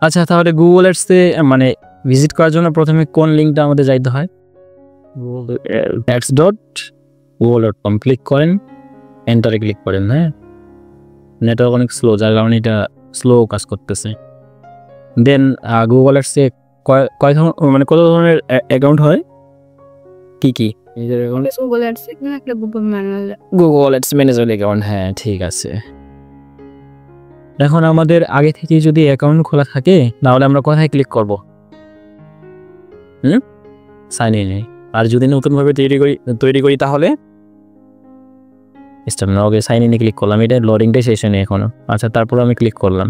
আচ্ছা, তাহলে গুগল অ্যাডসে মানে ভিজিট করার জন্য প্রথমে কোন লিঙ্কটা আমাদের যাইতে হয়? ads.google.com ক্লিক করেন, এন্টারে ক্লিক করেন। হ্যাঁ, নেটওয়ার্ক অনেক স্লো, যার কারণে এটা স্লো কাজ করতেছে। দেন গুগল অ্যাডসে কয় ধরনের মানে কত ধরনের অ্যাকাউন্ট হয়? কি কি? নিজের account, Google ads manager account. হ্যাঁ, ঠিক আছে। এখন আমাদের আগে থেকে যদি অ্যাকাউন্ট খোলা থাকে তাহলে আমরা কোথায় ক্লিক করব? Sign in. আর যদি নতুনভাবে তৈরি করি তাহলে ওকে, সাইন ইনে ক্লিক করলাম। এটা লোডিংটাই শেষ হয়নি এখনো। আচ্ছা, তারপর আমি ক্লিক করলাম।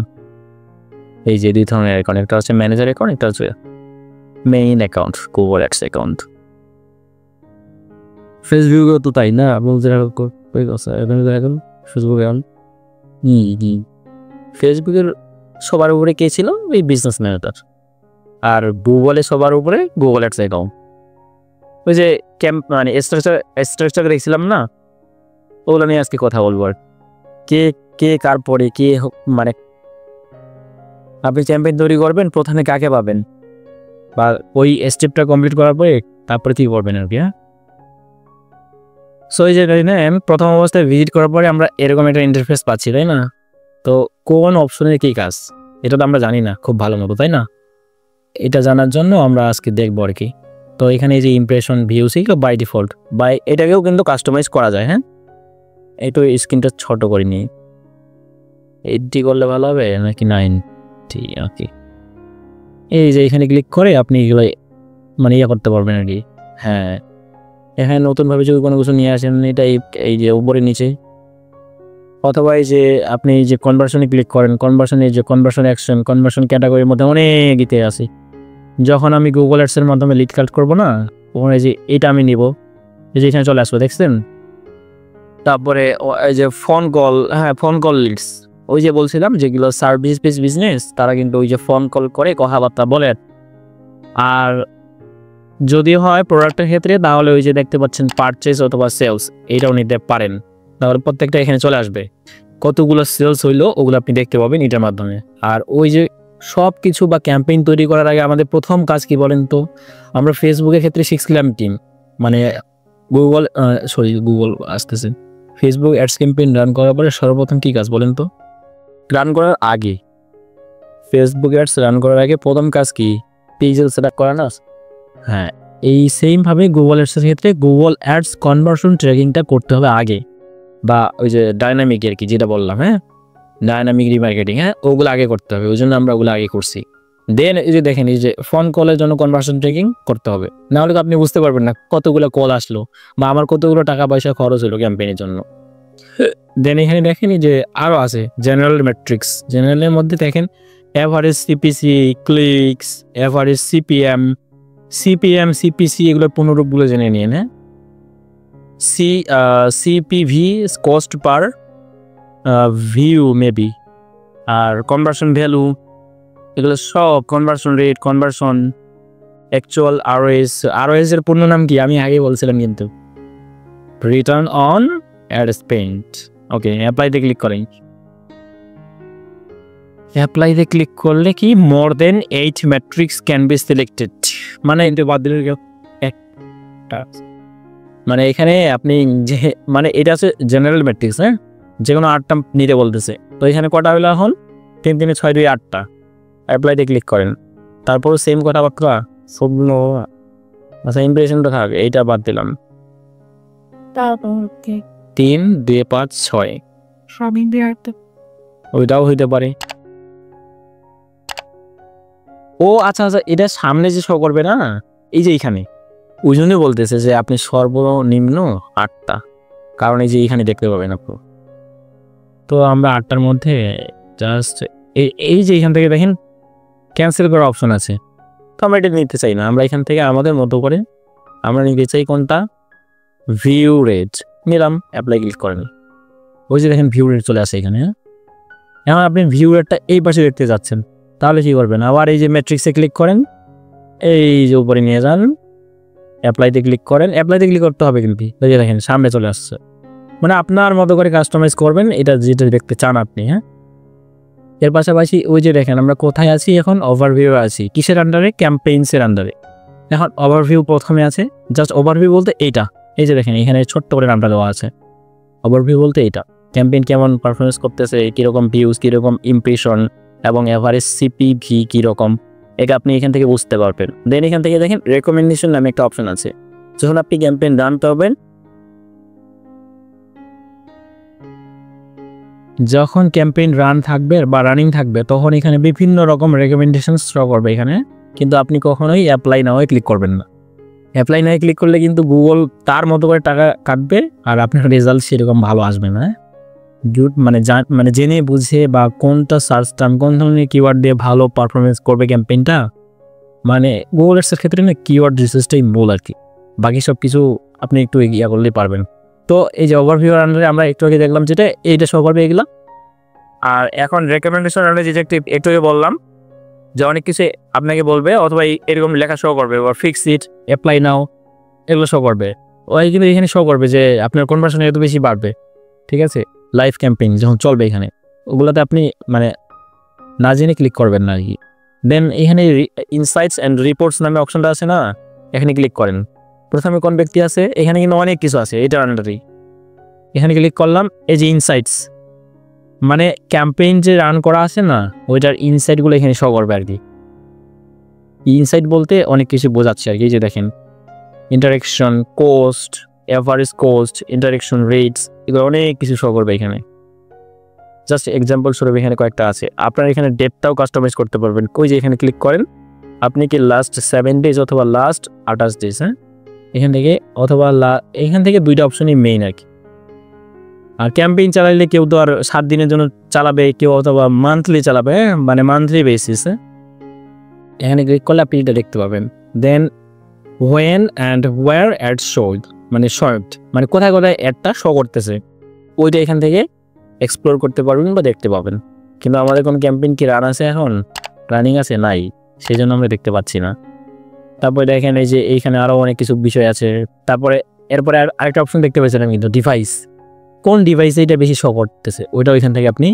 এই যে দুই ধরনের অ্যাকাউন্ট, একটা হচ্ছে ম্যানেজার অ্যাকাউন্ট, একটা হচ্ছে main account, Google ads account. ফেসবুকেও তো তাই না? বলতে ফেসবুক অ্যাকাউন্ট ফেসবুকের সবার উপরে কে ছিল? এই বিজনেস ম্যানেজার। আর গুগলে সবার উপরে গুগল অ্যাডস অ্যাকাউন্ট। ওই যে মানে স্ট্রাকচার দেখছিলাম না, ওগুলো নিয়ে আজকে কথা বলবো। আর কে কার পরে কে, মানে আপনি ক্যাম্পেইন তৈরি করবেন, প্রথমে কাকে পাবেন বা ওই স্টেপটা কমপ্লিট করার পরে তারপরে কি করবেন আর কি। হ্যাঁ, সো এই যে প্রথম অবস্থায় ভিজিট করার পরে আমরা এরকম একটা ইন্টারফেস পাচ্ছি, তাই না? তো কোন অপশনের কি কাজ এটা তো আমরা জানি না খুব ভালো মতো, তাই না? এটা জানার জন্য আমরা আজকে দেখবো আর কি। তো এখানে এই যে ইমপ্রেশন ভিউ এগুলো বাই ডিফল্ট, এটাকেও কিন্তু কাস্টমাইজ করা যায়। হ্যাঁ, একটু স্ক্রিনটা ছোট করে নিই। 80 করলে ভালো হবে নাকি 90? ওকে, এই যে এখানে ক্লিক করে আপনি এগুলো মানে করতে পারবেন আর কি। হ্যাঁ, এখানে নতুনভাবে যদি কোনো কিছু নিয়ে আসেন, এটা এই যে উপরে নিচে, অথবা এই যে আপনি যে কনভার্সনে ক্লিক করেন, কনভার্সনে যে কনভার্সন অ্যাকশন, কনভার্সন ক্যাটাগরির মধ্যে অনেক ইতে আছে। যখন আমি গুগল অ্যাডসের মাধ্যমে লিড কালেক্ট করবো না, তখন এই যে এটা আমি নিব, এই যে এখানে চলে আসবো, দেখছেন? তারপরে এই যে ফোন কল, হ্যাঁ ফোন কল লিডস, ওই যে বলছিলাম যেগুলো সার্ভিস বেস বিজনেস, তারা কিন্তু ওই যে ফোন কল করে কথাবার্তা বলে। আর যদি হয় প্রোডাক্টের ক্ষেত্রে, তাহলে ওই যে দেখতে পাচ্ছেন পারচেজ অথবা সেলস, এইটাও নিতে পারেন। তাহলে প্রত্যেকটা এখানে চলে আসবে, কতগুলো সেলস হইলো ওগুলো আপনি দেখতে পাবেন এটার মাধ্যমে। আর ওই যে সব কিছু বা ক্যাম্পেইন তৈরি করার আগে আমাদের প্রথম কাজ কি বলেন তো? আমরা ফেসবুকের ক্ষেত্রে শিখছিলাম টিম, মানে গুগল আসতেছে, ফেসবুক অ্যাডস ক্যাম্পেইন রান করার পরে সর্বপ্রথম কি কাজ বলেন তো? রান করার আগে, ফেসবুক অ্যাডস রান করার আগে প্রথম কাজ কি? পেজেল সেটআপ করা না? হ্যাঁ, এই সেমভাবে গুগল অ্যাডসের ক্ষেত্রে গুগল অ্যাডস কনভার্সন ট্র্যাকিংটা করতে হবে আগে, বা ওই যে ডাইনামিক আর কি যেটা বললাম। হ্যাঁ, ডাইনামিক রিমার্কেটিং, হ্যাঁ ওগুলো আগে করতে হবে, ওই জন্য আমরা ওগুলো আগে করছি। দেন এই যে দেখেন, এই যে ফোন কলের জন্য কনভার্সন ট্র্যাকিং করতে হবে, নাহলে তো আপনি বুঝতে পারবেন না কতগুলো কল আসলো বা আমার কতগুলো টাকা পয়সা খরচ হলো ক্যাম্পেইনের জন্য। দেন এখানে দেখেন এই যে আরও আছে জেনারেল ম্যাট্রিক্স। জেনারেলের মধ্যে দেখেন average CPC, clicks, average CPM, CPC, এগুলোর পুনরূপগুলো জেনে নিয়ে নেয়। CPV, cost per view maybe, আর কনভার্সন ভ্যালু, এগুলো সব, conversion rate, conversion actual, ROAS এর পূর্ণ নাম কি আমি আগে বলছিলাম কিন্তু, return on ad spend. Okay, অ্যাপ্লাইতে ক্লিক করেন। অ্যাপ্লাইতে ক্লিক করলে কি more then 8 metrics can be selected, মানে কিন্তু বাদ দিলে একটা, মানে এখানে আপনি যে মানে এটা আছে জেনারেল ম্যাট্রিক্স, হ্যাঁ যে কোনো 8টা নিতে বলতেছে। তো এখানে কটা হলো এখন? 3 3 6 2 8টা। অ্যাপ্লাইতে ক্লিক করেন, তারপর সেম কথাবার্তা সবগুলো। আচ্ছা, ইমপ্রেশনটা থাক, এইটা বাদ দিলাম। 3 2 5 6 ওইটাও হইতে পারে। ও আচ্ছা আচ্ছা, এটা সামনে যে শো করবে না, এই যে এইখানে, ওই জন্যই বলতেছে যে আপনি সর্বনিম্ন 8টা, কারণ এই যে এইখানে দেখতে পাবেন আপনি। তো আমরা 8টার মধ্যে জাস্ট এই যে এখান থেকে দেখেন ক্যান্সেল করার অপশন আছে, তো আমরা এটা নিতে চাই না। আমরা এখান থেকে আমাদের মতো করে আমরা নিতে চাই কোনটা? ভিউ রেট নিলাম, অ্যাপ্লাই ক্লিক করেন। ওই যে দেখেন ভিউ রেট চলে আসে এখানে। এখন আপনি ভিউ রেটটা এই পাশে দেখতে যাচ্ছেন, তাহলে কি করবেন? আবার এই যে ম্যাট্রিক্সে ক্লিক করেন, এই যে উপরে নিয়ে যান, অ্যাপ্লাইতে ক্লিক করেন। অ্যাপ্লাইতে ক্লিক করতে হবে কিন্তু, এই যে দেখেন সামনে চলে আসছে, মানে আপনার মতো করে কাস্টমাইজ করবেন এটা যেটা দেখতে চান আপনি। হ্যাঁ, এর পাশাপাশি ওই যে দেখেন আমরা কোথায় আছি এখন, ওভারভিউ আছি কিসের আন্ডারে, ক্যাম্পেইনসের আন্ডারে। এখন ওভারভিউ প্রথমে আছে, জাস্ট ওভারভিউ বলতে এইটা, এই যে দেখেন এখানে ছোট্ট করে নামটা দেওয়া আছে। ওভারভিউ বলতে এটা ক্যাম্পেইন কেমন পারফরমেন্স করতেছে, কীরকম ভিউজ, কীরকম ইমপ্রেশন এবং এভারেজ সিপিভি কীরকম, এটা আপনি এখান থেকে বুঝতে পারবেন। দেন এখান থেকে দেখেন রেকমেন্ডেশন নামে একটা অপশন আছে। যখন আপনি ক্যাম্পেইন রান করবেন, যখন ক্যাম্পেইন রান থাকবে বা রানিং থাকবে, তখন এখানে বিভিন্ন রকম রেকমেন্ডেশন শো করবে এখানে, কিন্তু আপনি কখনোই অ্যাপ্লাই নাও ক্লিক করবেন না। অ্যাপ্লাই নাও ক্লিক করলে কিন্তু গুগল তার মতো করে টাকা কাটবে আর আপনার রেজাল্ট সেরকম ভালো আসবে না। মানে জেনে বুঝে বা কোনটা সার্চ টার্ম, কোন ধরনের কিওয়ার্ড দিয়ে ভালো পারফরমেন্স করবে ক্যাম্পেইনটা, মানে গুগল অ্যাডসের ক্ষেত্রে না কিওয়ার্ড রিসার্চটাই মূল আর কি, বাকি সব কিছু আপনি একটু এগিয়ে করলেই পারবেন। তো এই যে ওভারভিউর আন্ডারে আমরা একটু আগে দেখলাম যেটা এইটা শো করবে এগুলা। আর এখন রেকমেন্ডেশন আন্ডারে যেটা একটু আগে বললাম যে অনেক কিছু আপনাকে বলবে অথবা এরকম লেখা শো করবে, বা ফিক্স ইট, অ্যাপ্লাই নাও, এগুলো শো করবে। ওই কিন্তু এখানে শো করবে যে আপনার কনভার্সন এত বেশি বাড়বে, ঠিক আছে, লাইভ ক্যাম্পেইন যখন চলবে এখানে, ওগুলোতে আপনি মানে না জেনে ক্লিক করবেন না আর কি। দেন এখানে ইনসাইটস অ্যান্ড রিপোর্টস নামে অপশনটা আছে না, এখানে ক্লিক করেন। প্রথমে কোন ব্যক্তি আছে, এখানে কিন্তু অনেক কিছু আছে এটার আন্ডারেই। এখানে ক্লিক করলাম, এই যে ইনসাইটস মানে ক্যাম্পেইন যে রান করা আছে না, ওইটার ইনসাইটগুলো এখানে শো করবে আর কি। ইনসাইট বলতে অনেক কিছু বোঝাচ্ছে আর কি। যে দেখেন interaction cost, average cost, interaction rates, এগুলো অনেক কিছু শো করবে এখানে। জাস্ট এক্সাম্পল স্বরূপ এখানে কয়েকটা আছে। আপনারা এখানে ডেটটাও কাস্টমাইজ করতে পারবেন। ওই যে এখানে ক্লিক করেন, আপনি কি লাস্ট 7 ডেজ অথবা লাস্ট 28 ডেজ, হ্যাঁ এখান থেকে, অথবা এখান থেকে দুইটা অপশনই মেইন আর কি। আর ক্যাম্পেইন চালাইলে কেউ তো আর 7 দিনের জন্য চালাবে, কেউ অথবা মান্থলি চালাবে, মানে মান্থলি বেসিসে। এখানে ক্লিক করলে আপনি এটা দেখতে পাবেন। Then when and where ad showed, মানে শর্ট, মানে কোথায় কোথায় অ্যাডটা শো করতেছে, ওইটা এখান থেকে এক্সপ্লোর করতে পারবেন বা দেখতে পাবেন। কিন্তু আমাদের কোনো ক্যাম্পেইন কি রান আছে এখন, রানিং আছে নাই, সেই জন্য আমরা দেখতে পাচ্ছি না। তারপরে দেখেন এই যে এইখানে আরও অনেক কিছু বিষয় আছে। তারপরে এরপরে আরেকটা অপশন দেখতে পাচ্ছিলাম কিন্তু, ডিভাইস, কোন ডিভাইসে এটা বেশি শো করতেছে, ওইটা ওইখান থেকে আপনি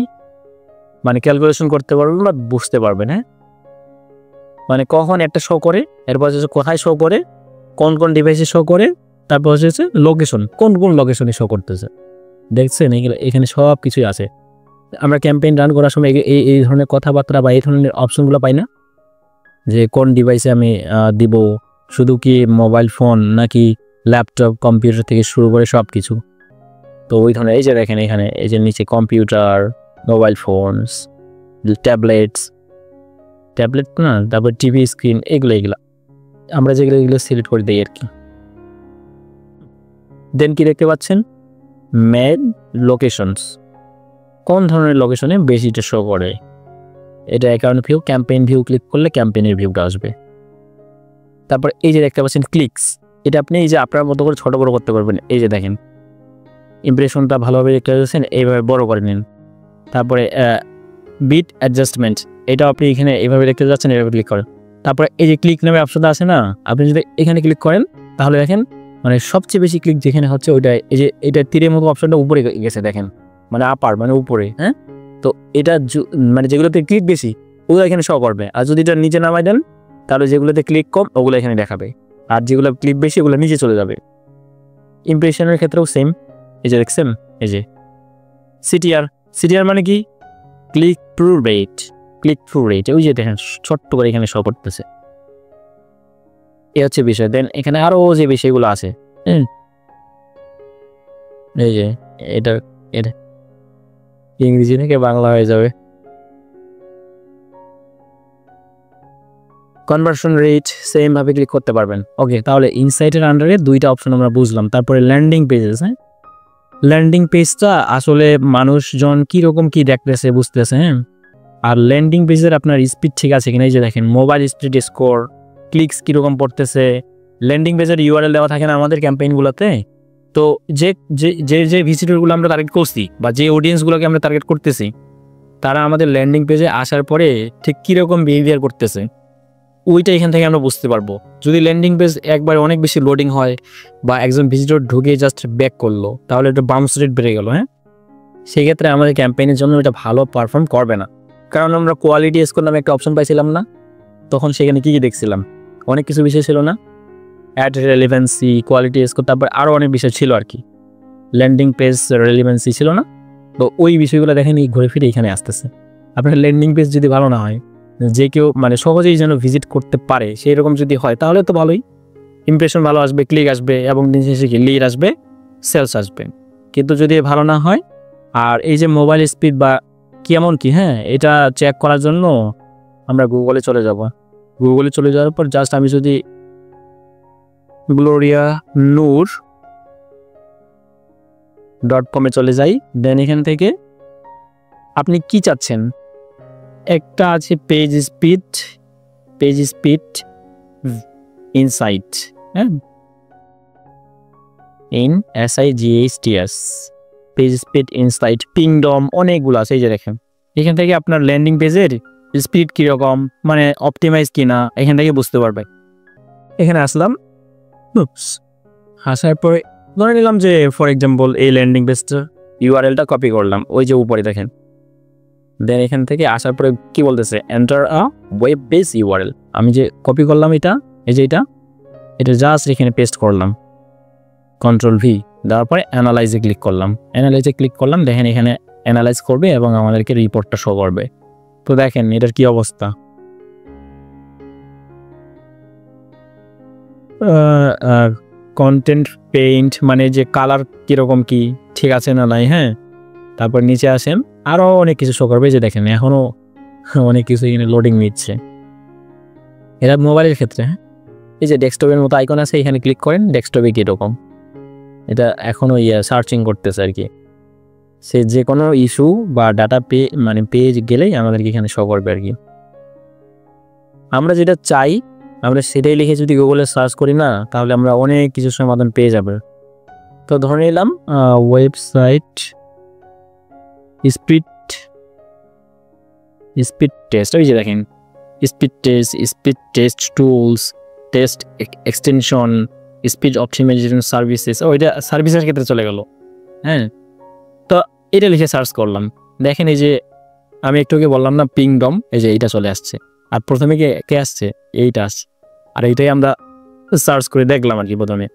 মানে ক্যালকুলেশন করতে পারবেন বা বুঝতে পারবেন। হ্যাঁ মানে কখন একটা শো করে, এরপর হচ্ছে কোথায় শো করে, কোন কোন ডিভাইসে শো করে, তারপর হচ্ছে লোকেশন, কোন কোন লোকেশনে শো করতেছে, দেখছেন এগুলো এখানে সব কিছুই আছে। আমরা ক্যাম্পেইন রান করার সময় এই ধরনের কথাবার্তা বা এই ধরনের অপশনগুলো পাই না, যে কোন ডিভাইসে আমি দিব, শুধু কি মোবাইল ফোন নাকি ল্যাপটপ, কম্পিউটার থেকে শুরু করে সব কিছু। তো ওই ধরনের এই যে দেখেন এখানে এই যে নিচে কম্পিউটার, মোবাইল ফোনস, ট্যাবলেট না, তারপর টিভি স্ক্রিন, এগুলো আমরা যেগুলো সিলেক্ট করে দিই আর কি। দেন কি দেখতে পাচ্ছেন, মেড লোকেশনস, কোন ধরনের লোকেশনে বেশিটা শো করে, এটা account view, campaign view click করলে ক্যাম্পেইনের ভিউটা আসবে। তারপর এই যে দেখতে পাচ্ছেন ক্লিকস, এটা আপনি এই যে আপনার মতো করে ছোট বড় করতে পারবেন। এই যে দেখেন ইমপ্রেশনটা ভালোভাবে দেখতে পাচ্ছেন, এইভাবে বড় করে নিন। তারপরে বিট অ্যাডজাস্টমেন্ট, এটা আপনি এখানে এইভাবে দেখতে যাচ্ছেন, এইভাবে ক্লিক করেন। তারপরে এই যে ক্লিক নামে অপশনটা আছে না, আপনি যদি এখানে ক্লিক করেন তাহলে দেখেন মানে সবচেয়ে বেশি ক্লিক যেখানে হচ্ছে ওইটা, এই যে এটা তীরের মতো অপশনটা উপরে গেছে দেখেন, মানে আপার মানে উপরে। হ্যাঁ তো এটা মানে যেগুলোতে ক্লিক বেশি ওগুলো এখানে শো করবে, আর যদি এটা নিচে নামাই দেন তাহলে যেগুলোতে ক্লিক কম ওগুলো এখানে দেখাবে, আর যেগুলো ক্লিক বেশি ওগুলো নিচে চলে যাবে। ইমপ্রেশনের ক্ষেত্রেও সেম, এই যে দেখছেন এই যে সিটিআর মানে কি, ক্লিক থ্রু রেট, ওই যে দেখেন ছোট্ট করে এখানে শো করতেছে, এ হচ্ছে বিষয়। দেন এখানে আরো যে বিষয়গুলো আছে, এই যে এটা ইংরেজি থেকে বাংলা হয়ে যাবে, কনভার্সন রেট সেম ভাবে ক্লিক করতে পারবেন। ওকে, তাহলে ইনসাইটের আন্ডারে দুইটা অপশন আমরা বুঝলাম। তারপরে ল্যান্ডিং পেজেস, হ্যাঁ ল্যান্ডিং পেজটা আসলে মানুষজন কীরকম কী দেখতেছে বুঝতেছে। হ্যাঁ আর ল্যান্ডিং পেজের আপনার স্পিড ঠিক আছে কিনা, এই যে দেখেন মোবাইল স্পিড স্কোর, ক্লিকস কীরকম পড়তেছে। ল্যান্ডিং পেজের ইউআরএল দেওয়া থাকে না আমাদের ক্যাম্পেইনগুলোতে, তো যে ভিজিটরগুলো আমরা টার্গেট করছি বা যে অডিয়েন্সগুলোকে আমরা টার্গেট করতেছি, তারা আমাদের ল্যান্ডিং পেজে আসার পরে ঠিক কীরকম বিহেভিয়ার করতেছে, ওইটা এখান থেকে আমরা বুঝতে পারবো। যদি ল্যান্ডিং পেজ একবার অনেক বেশি লোডিং হয় বা একজন ভিজিটর ঢুকে জাস্ট ব্যাক করলো, তাহলে এটা বাউন্স রেট বেড়ে গেল। হ্যাঁ সেক্ষেত্রে আমাদের ক্যাম্পেইনের জন্য এটা ভালো পারফর্ম করবে না। কারণ আমরা কোয়ালিটি স্কোর নামে একটা অপশন পাইছিলাম না, তখন সেখানে কী কী দেখছিলাম, অনেক কিছু বিষয় ছিল না, অ্যাড রেলিভেন্সি, কোয়ালিটি স্কোর, তারপর আরও অনেক বিষয় ছিল আর কি, ল্যান্ডিং পেজ রেলিভেন্সি ছিল না। তো ওই বিষয়গুলো দেখেন এই ঘুরে ফিরে এখানে আসতেছে। আপনার ল্যান্ডিং পেজ যদি ভালো না হয়, যে কেউ মানে সহজেই যেন ভিজিট করতে পারে সেই রকম যদি হয় তাহলে তো ভালোই, ইমপ্রেশন ভালো আসবে, ক্লিক আসবে এবং দিন শেষে কি লিড আসবে, সেলস আসবে। কিন্তু যদি ভালো না হয়, আর এই যে মোবাইল স্পিড বা কেমন কি, হ্যাঁ এটা চেক করার জন্য আমরা গুগলে চলে যাব। গুগলে চলে যাওয়ার পর জাস্ট আমি যদি glorianur.com চলে যাই, দেন এখান থেকে আপনি কি চাচ্ছেন, একটা আছে পেজ স্পিড ইনসাইট, হ্যাঁ INSIGHTS, পেজ স্পিড ইনসাইট, পিংডম, অনেকগুলো আছে। এই যে দেখেন এখান থেকে আপনার ল্যান্ডিং পেজের স্পিড কীরকম, মানে অপটিমাইজ কিনা এখান থেকে বুঝতে পারবে। এখানে আসলাম, আসার পরে ধরে নিলাম যে ফর এক্সাম্পল এই ল্যান্ডিং পেজটা ইউআরএলটা কপি করলাম, ওই যে উপরে দেখেন। দেন এখান থেকে আসার পরে কি বলতেছে, এন্টার আ ওয়েব বেস ইউআরএল। আমি যে কপি করলাম এটা, এই যে এটা জাস্ট এখানে পেস্ট করলাম, Ctrl+V দেওয়ার পরে অ্যানালাইজে ক্লিক করলাম। দেখেন এখানে অ্যানালাইজ করবে এবং আমাদেরকে রিপোর্টটা শো করবে। তো দেখেন এটার কি অবস্থা, কন্টেন্ট পেইন্ট মানে যে কালার কীরকম কি ঠিক আছে না নাই, হ্যাঁ। তারপর নিচে আসেন, আরও অনেক কিছু শো করবে। যে দেখেন এখনও অনেক কিছু এখানে লোডিং নিচ্ছে, এটা মোবাইলের ক্ষেত্রে। হ্যাঁ, এই যে ডেস্কটপের মতো আইকন আছে, এখানে ক্লিক করেন, ডেস্কটপে কীরকম এটা এখনও সার্চিং করতেছে আর কি। সে যে কোনো ইস্যু বা ডাটা পেজ গেলেই আমাদেরকে এখানে শো করবে আর কি। আমরা যেটা চাই আমরা সেটাই লিখে যদি গুগলে সার্চ করি না, তাহলে আমরা অনেক কিছু সমাধান পেয়ে যাবে। তো ধরে নিলাম ওয়েবসাইট স্পিড টেস্ট, ওই যে দেখেন speed test tools, test extension, speed optimization services, ওইটা সার্ভিসের ক্ষেত্রে চলে গেল। হ্যাঁ, তো এটা লিখে সার্চ করলাম, দেখেন এই যে আমি একটু আগে বললাম না পিংডম, এই যে এইটা চলে আসছে। আর প্রথমে কে আসছে, এইটা আসছে। আর এইটাই আমরা সার্চ করে দেখলাম আর কি প্রথমে।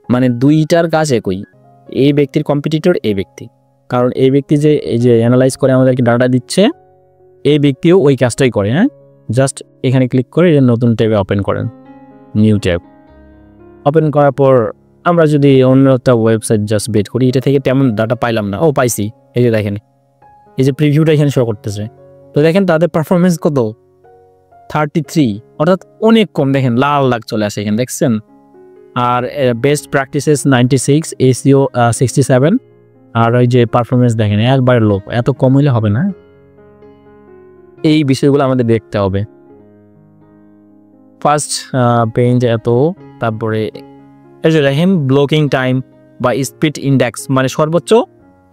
মানে দুইটার কাজ একই, এই ব্যক্তির কম্পিটিটর এই ব্যক্তি, কারণ এই ব্যক্তি যে এই যে অ্যানালাইজ করে আমাদেরকে ডাটা দিচ্ছে, এই ব্যক্তিও ওই কাজটাই করে। হ্যাঁ, জাস্ট এখানে ক্লিক করে নতুন ট্যাবে ওপেন করেন, নিউ ট্যাব ওপেন করার পর আমরা যদি অন্য একটা ওয়েবসাইট জাস্ট বেট করি, এটা থেকে তেমন ডাটা পাইলাম না। ও পাইছি, এই যে দেখেন এই যে প্রিভিউটা এখানে শো করতেছে। তো দেখেন তাদের পারফরমেন্স কত, 33, অর্থাৎ অনেক কম। দেখেন লাল লাগ চলে আসে এখানে, দেখছেন। আর বেস্ট প্র্যাকটিসেস 96, এসইও 67, আর ওই যে পারফরমেন্স দেখেন একবার লো, এত কম হইলে হবে না। এই বিষয়গুলো আমাদের দেখতে হবে। ফার্স্ট পেজ এত, তারপরে এই যে দেখেন ব্লকিং টাইম বা স্পিড ইন্ডেক্স, মানে সর্বোচ্চ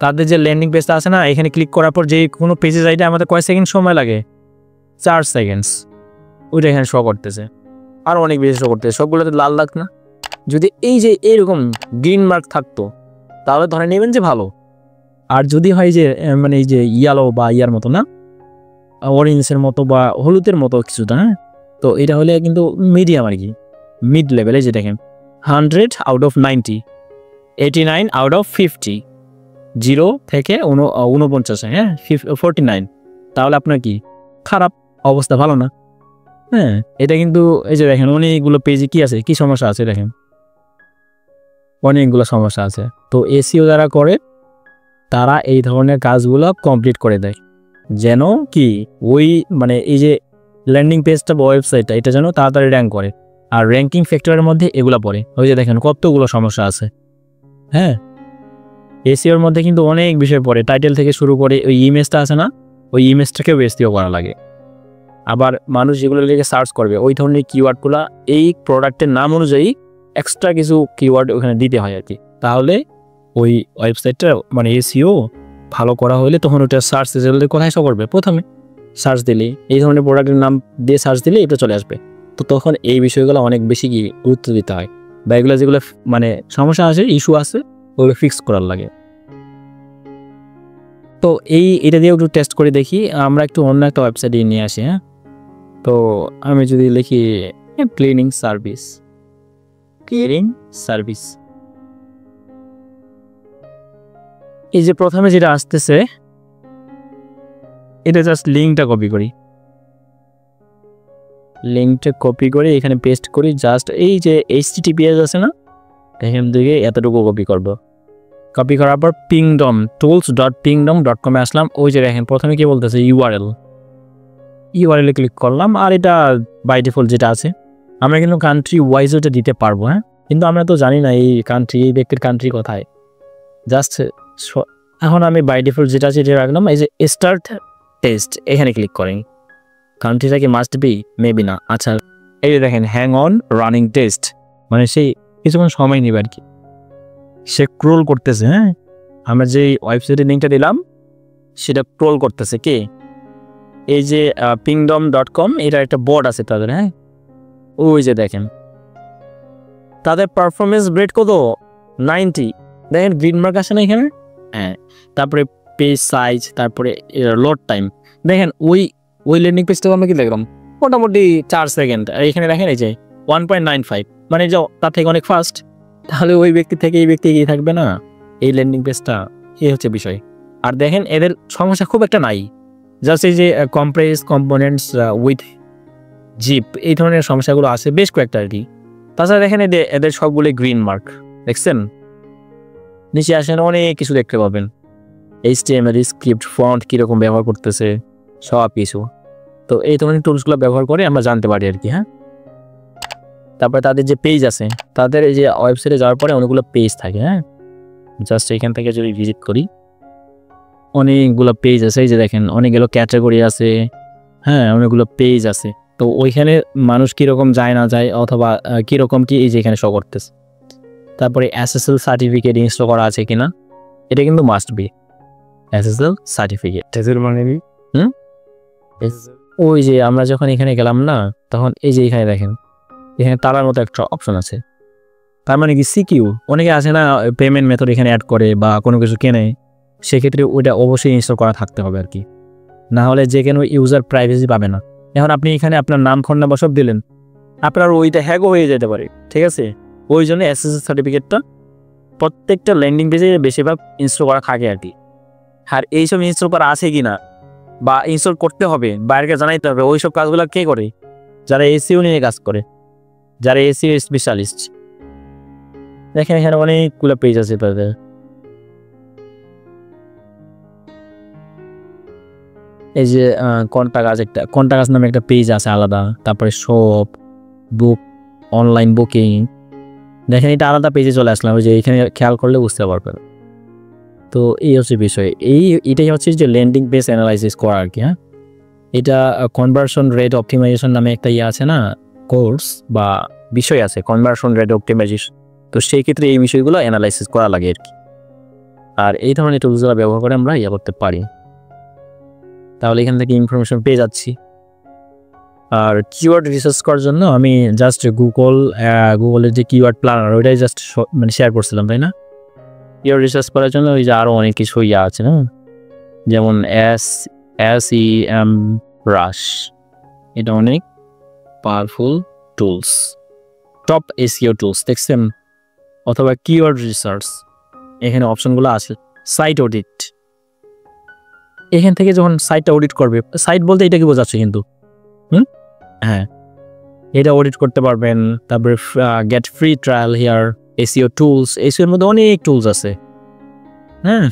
তাদের যে ল্যান্ডিং পেজটা আছে না, এখানে ক্লিক করার পর যে কোনো পেজে যাইতে আমাদের কয় সেকেন্ড সময় লাগে, 4 সেকেন্ডস, ওইটা এখানে শো করতেছে। আরও অনেক বেশি শো করতেছে, সবগুলোতে লাল লাগ না। যদি এই যে এরকম গ্রিন মার্ক থাকতো তাহলে ধরে নেবেন যে ভালো। আর যদি হয় যে মানে এই যে ইয়েলো বা ইয়ার মতো না, অরেঞ্জের মতো বা হলুদের মতো কিছুটা, হ্যাঁ, তো এটা হলে কিন্তু মিডিয়াম আর কি, মিড লেভেলে। যে দেখেন 100 আউট অফ 90, 89 আউট অফ 50, 0 থেকে 49, হ্যাঁ 49, তাহলে আপনার কি খারাপ অবস্থা, ভালো না। হ্যাঁ, এটা কিন্তু এই যে দেখেন অনেকগুলো পেজে কি আছে, কি সমস্যা আছে, দেখেন অনেকগুলো সমস্যা আছে। তো এসইও যারা করে তারা এই ধরনের কাজগুলো কমপ্লিট করে দেয়, যেন কি ওই মানে এই যে ল্যান্ডিং পেজটা বা ওয়েবসাইটটা এটা যেন তাড়াতাড়ি র্যাঙ্ক করে। আর র্যাঙ্কিং ফ্যাক্টরের মধ্যে এগুলো পড়ে, ওই যে দেখেন কতগুলো সমস্যা আছে। হ্যাঁ, এসইওর মধ্যে কিন্তু অনেক বিষয় পড়ে, টাইটেল থেকে শুরু করে ওই ইমেজটা আছে না, ওই ইমেজটাকেও এসইও করা লাগে। আবার মানুষ যেগুলো লিখে সার্চ করবে ওই ধরনের কিওয়ার্ডগুলো এই প্রোডাক্টের নাম অনুযায়ী এক্সট্রা কিছু কিওয়ার্ড ওখানে দিতে হয় আর কি। তাহলে ওই ওয়েবসাইটটা মানে এসইও ভালো করা হলে তখন ওটা সার্চ রেজাল্টে কোথায় শো করবে, প্রথমে সার্চ দিলে এই ধরনের প্রোডাক্টের নাম দিয়ে সার্চ দিলে এটা চলে আসবে। তো তখন এই বিষয়গুলো অনেক বেশি গুরুত্ব দিতে হয়, বা এগুলো যেগুলো মানে সমস্যা আছে, ইস্যু আছে, ওগুলো ফিক্স করার লাগে। তো এটা দিয়ে একটু টেস্ট করে দেখি। আমরা একটু অন্য একটা ওয়েবসাইটে নিয়ে আসি। হ্যাঁ, তো আমি যদি লিখি ক্লিনিং সার্ভিস, এই যে প্রথমে যেটা আসতেছে এটা জাস্ট লিঙ্কটা কপি করি, এখানে পেস্ট করি। জাস্ট এই যে HTTPS আছে না, এখান থেকে এতটুকু কপি করব। কপি করার পর pingdom tools.pingdom.com আসলাম। ওই যে দেখেন প্রথমে কি বলতেছে URL এ ক্লিক করলাম। আর এটা বাই ডিফল্ট যেটা আছে, আমরা কিন্তু কান্ট্রি ওয়াইজ ওটা দিতে পারবো। হ্যাঁ, কিন্তু আমরা তো জানি না এই ব্যক্তির কান্ট্রি কোথায়। জাস্ট এখন আমি বাই ডিফল্ট যেটা আছে এটা রাখলাম। এই যে স্টার্ট টেস্ট, এখানে ক্লিক করেন। কান্ট্রিটা কি মাস্ট বি? মেবি না। আচ্ছা, এই যে দেখেন হ্যাং অন রানিং টেস্ট, মানে সেই কিছুক্ষণ সময় নেবে আর কি, সে ক্রোল করতেছে। হ্যাঁ, আমরা যে ওয়েবসাইটের লিঙ্কটা দিলাম সেটা ক্রোল করতেছে। কে? এই যে pingdom.com, এটা একটা বোর্ড আছে তাদের। হ্যাঁ, ওই যে দেখেন তাদের পারফরমেন্স রেট কত, 90। দেখেন গ্রিন মার্ক আসে না এখানে। হ্যাঁ, তারপরে পেজ সাইজ, তারপরে লোড টাইম। দেখেন ওই ল্যান্ডিং পেজটাও আমরা কি দেখলাম মোটামুটি 4 সেকেন্ড। আর এখানে দেখেন এই যে 1.95, মানে যাও তার থেকে অনেক ফাস্ট। তাহলে ওই ব্যক্তি থেকে এই ব্যক্তি এগিয়ে থাকবে না এই ল্যান্ডিং পেজটা? এই হচ্ছে বিষয়। আর দেখেন এদের সমস্যা খুব একটা নাই, জাস্ট এই যে কম্প্রেস কম্পোনেন্টস উইথ জিপ, এই ধরনের সমস্যাগুলো আছে বেশ কয়েকটা আর কি। তাছাড়া দেখেন এদের সবগুলো গ্রিন মার্ক, দেখছেন? নিচে আসেন অনেক কিছু দেখতে পাবেন, HTML স্ক্রিপ্ট ফন্ট কীরকম ব্যবহার করতেছে সব কিছু। তো এই ধরনের টুলসগুলো ব্যবহার করে আমরা জানতে পারি আর কি। হ্যাঁ, তারপরে তাদের যে পেজ আছে, তাদের এই যে ওয়েবসাইটে যাওয়ার পরে অনেকগুলো পেজ থাকে। হ্যাঁ, জাস্ট এখান থেকে যদি ভিজিট করি অনেকগুলো পেজ আছে। এই যে দেখেন অনেকগুলো ক্যাটাগরি আছে। হ্যাঁ, অনেকগুলো পেজ আছে। তো ওইখানে মানুষ কীরকম যায় না যায় অথবা কীরকম কি, এই যে এখানে শো করতেছে। তারপরে SSL সার্টিফিকেট ইনস্টল করা আছে কিনা, এটা কিন্তু মাস্ট বি। SSL সার্টিফিকেট মানে ওই যে আমরা যখন এখানে গেলাম না, তখন এই যে এখানে দেখেন এখানে তারার মতো একটা অপশন আছে। তার মানে কি সিকিউ, অনেকে আছে না পেমেন্ট মেথড এখানে অ্যাড করে বা কোনো কিছু কেনে, সেক্ষেত্রে ওইটা অবশ্যই ইনস্টল করা থাকতে হবে আর কি, না হলে যে কোনো ইউজার প্রাইভেসি পাবে না। এখন আপনি এখানে আপনার নাম ফোন নাম্বার সব দিলেন, আপনার ওইটা হ্যাকও হয়ে যেতে পারে। ঠিক আছে, ওই জন্য SSL সার্টিফিকেটটা প্রত্যেকটা ল্যান্ডিং পেজে বেশিরভাগ ইনস্টল করা থাকে আর কি। আর এইসব ইনস্টল করা আছে কি না বা ইনস্টল করতে হবে বাইরেকে জানাইতে হবে, ওই সব কাজগুলো কে করে? যারা SEO নিয়ে কাজ করে, যারা SEO স্পেশালিস্ট। দেখেন এখানে অনেকগুলো পেজ আছে তাদের। এই যে কন্টাকাজ নামে একটা পেজ আছে আলাদা। তারপরে শপ, বুক, অনলাইন বুকিং। দেখেন এটা আলাদা পেজে চলে আসলাম, ওই যে এখানে খেয়াল করলে বুঝতে পারবেন। তো এই হচ্ছে বিষয়, এটাই হচ্ছে যে ল্যান্ডিং পেজ অ্যানালাইসিস করা আর কি। হ্যাঁ, এটা কনভার্সন রেট অপটিমাইজেশন নামে একটা আছে না, কোর্স বা বিষয় আছে, কনভার্সন রেট অপটিমাইজেশন। তো সেই ক্ষেত্রে এই বিষয়গুলো অ্যানালাইসিস করা লাগে আর কি। আর এই ধরনের টুলসগুলো ব্যবহার করে আমরা করতে পারি। তাহলে এখান থেকে ইনফরমেশন পেয়ে যাচ্ছি। আর কিওয়ার্ড রিসার্চ করার জন্য আমি জাস্ট গুগলের যে কিওয়ার্ড প্ল্যানার ওইটাই জাস্ট মানে শেয়ার করছিলাম, তাই না? কিওয়ার্ড রিসার্চ করার জন্য ওই যে আরও অনেক কিছু আছে না, যেমন SEMrush, এটা অনেক powerful tools, top SEO tools, দেখছেন? অথবা কিওয়ার্ড রিসার্চ, এখানে অপশনগুলো আছে। সাইট অডিট, এখান থেকে যখন সাইটটা অডিট করবে, সাইট বলতে এটাকে বোঝাচ্ছে কিন্তু, হ্যাঁ, এটা অডিট করতে পারবেন। তারপরে gate free trial here, SEO tools, SEO এর মধ্যে অনেক টুলস আছে। হ্যাঁ,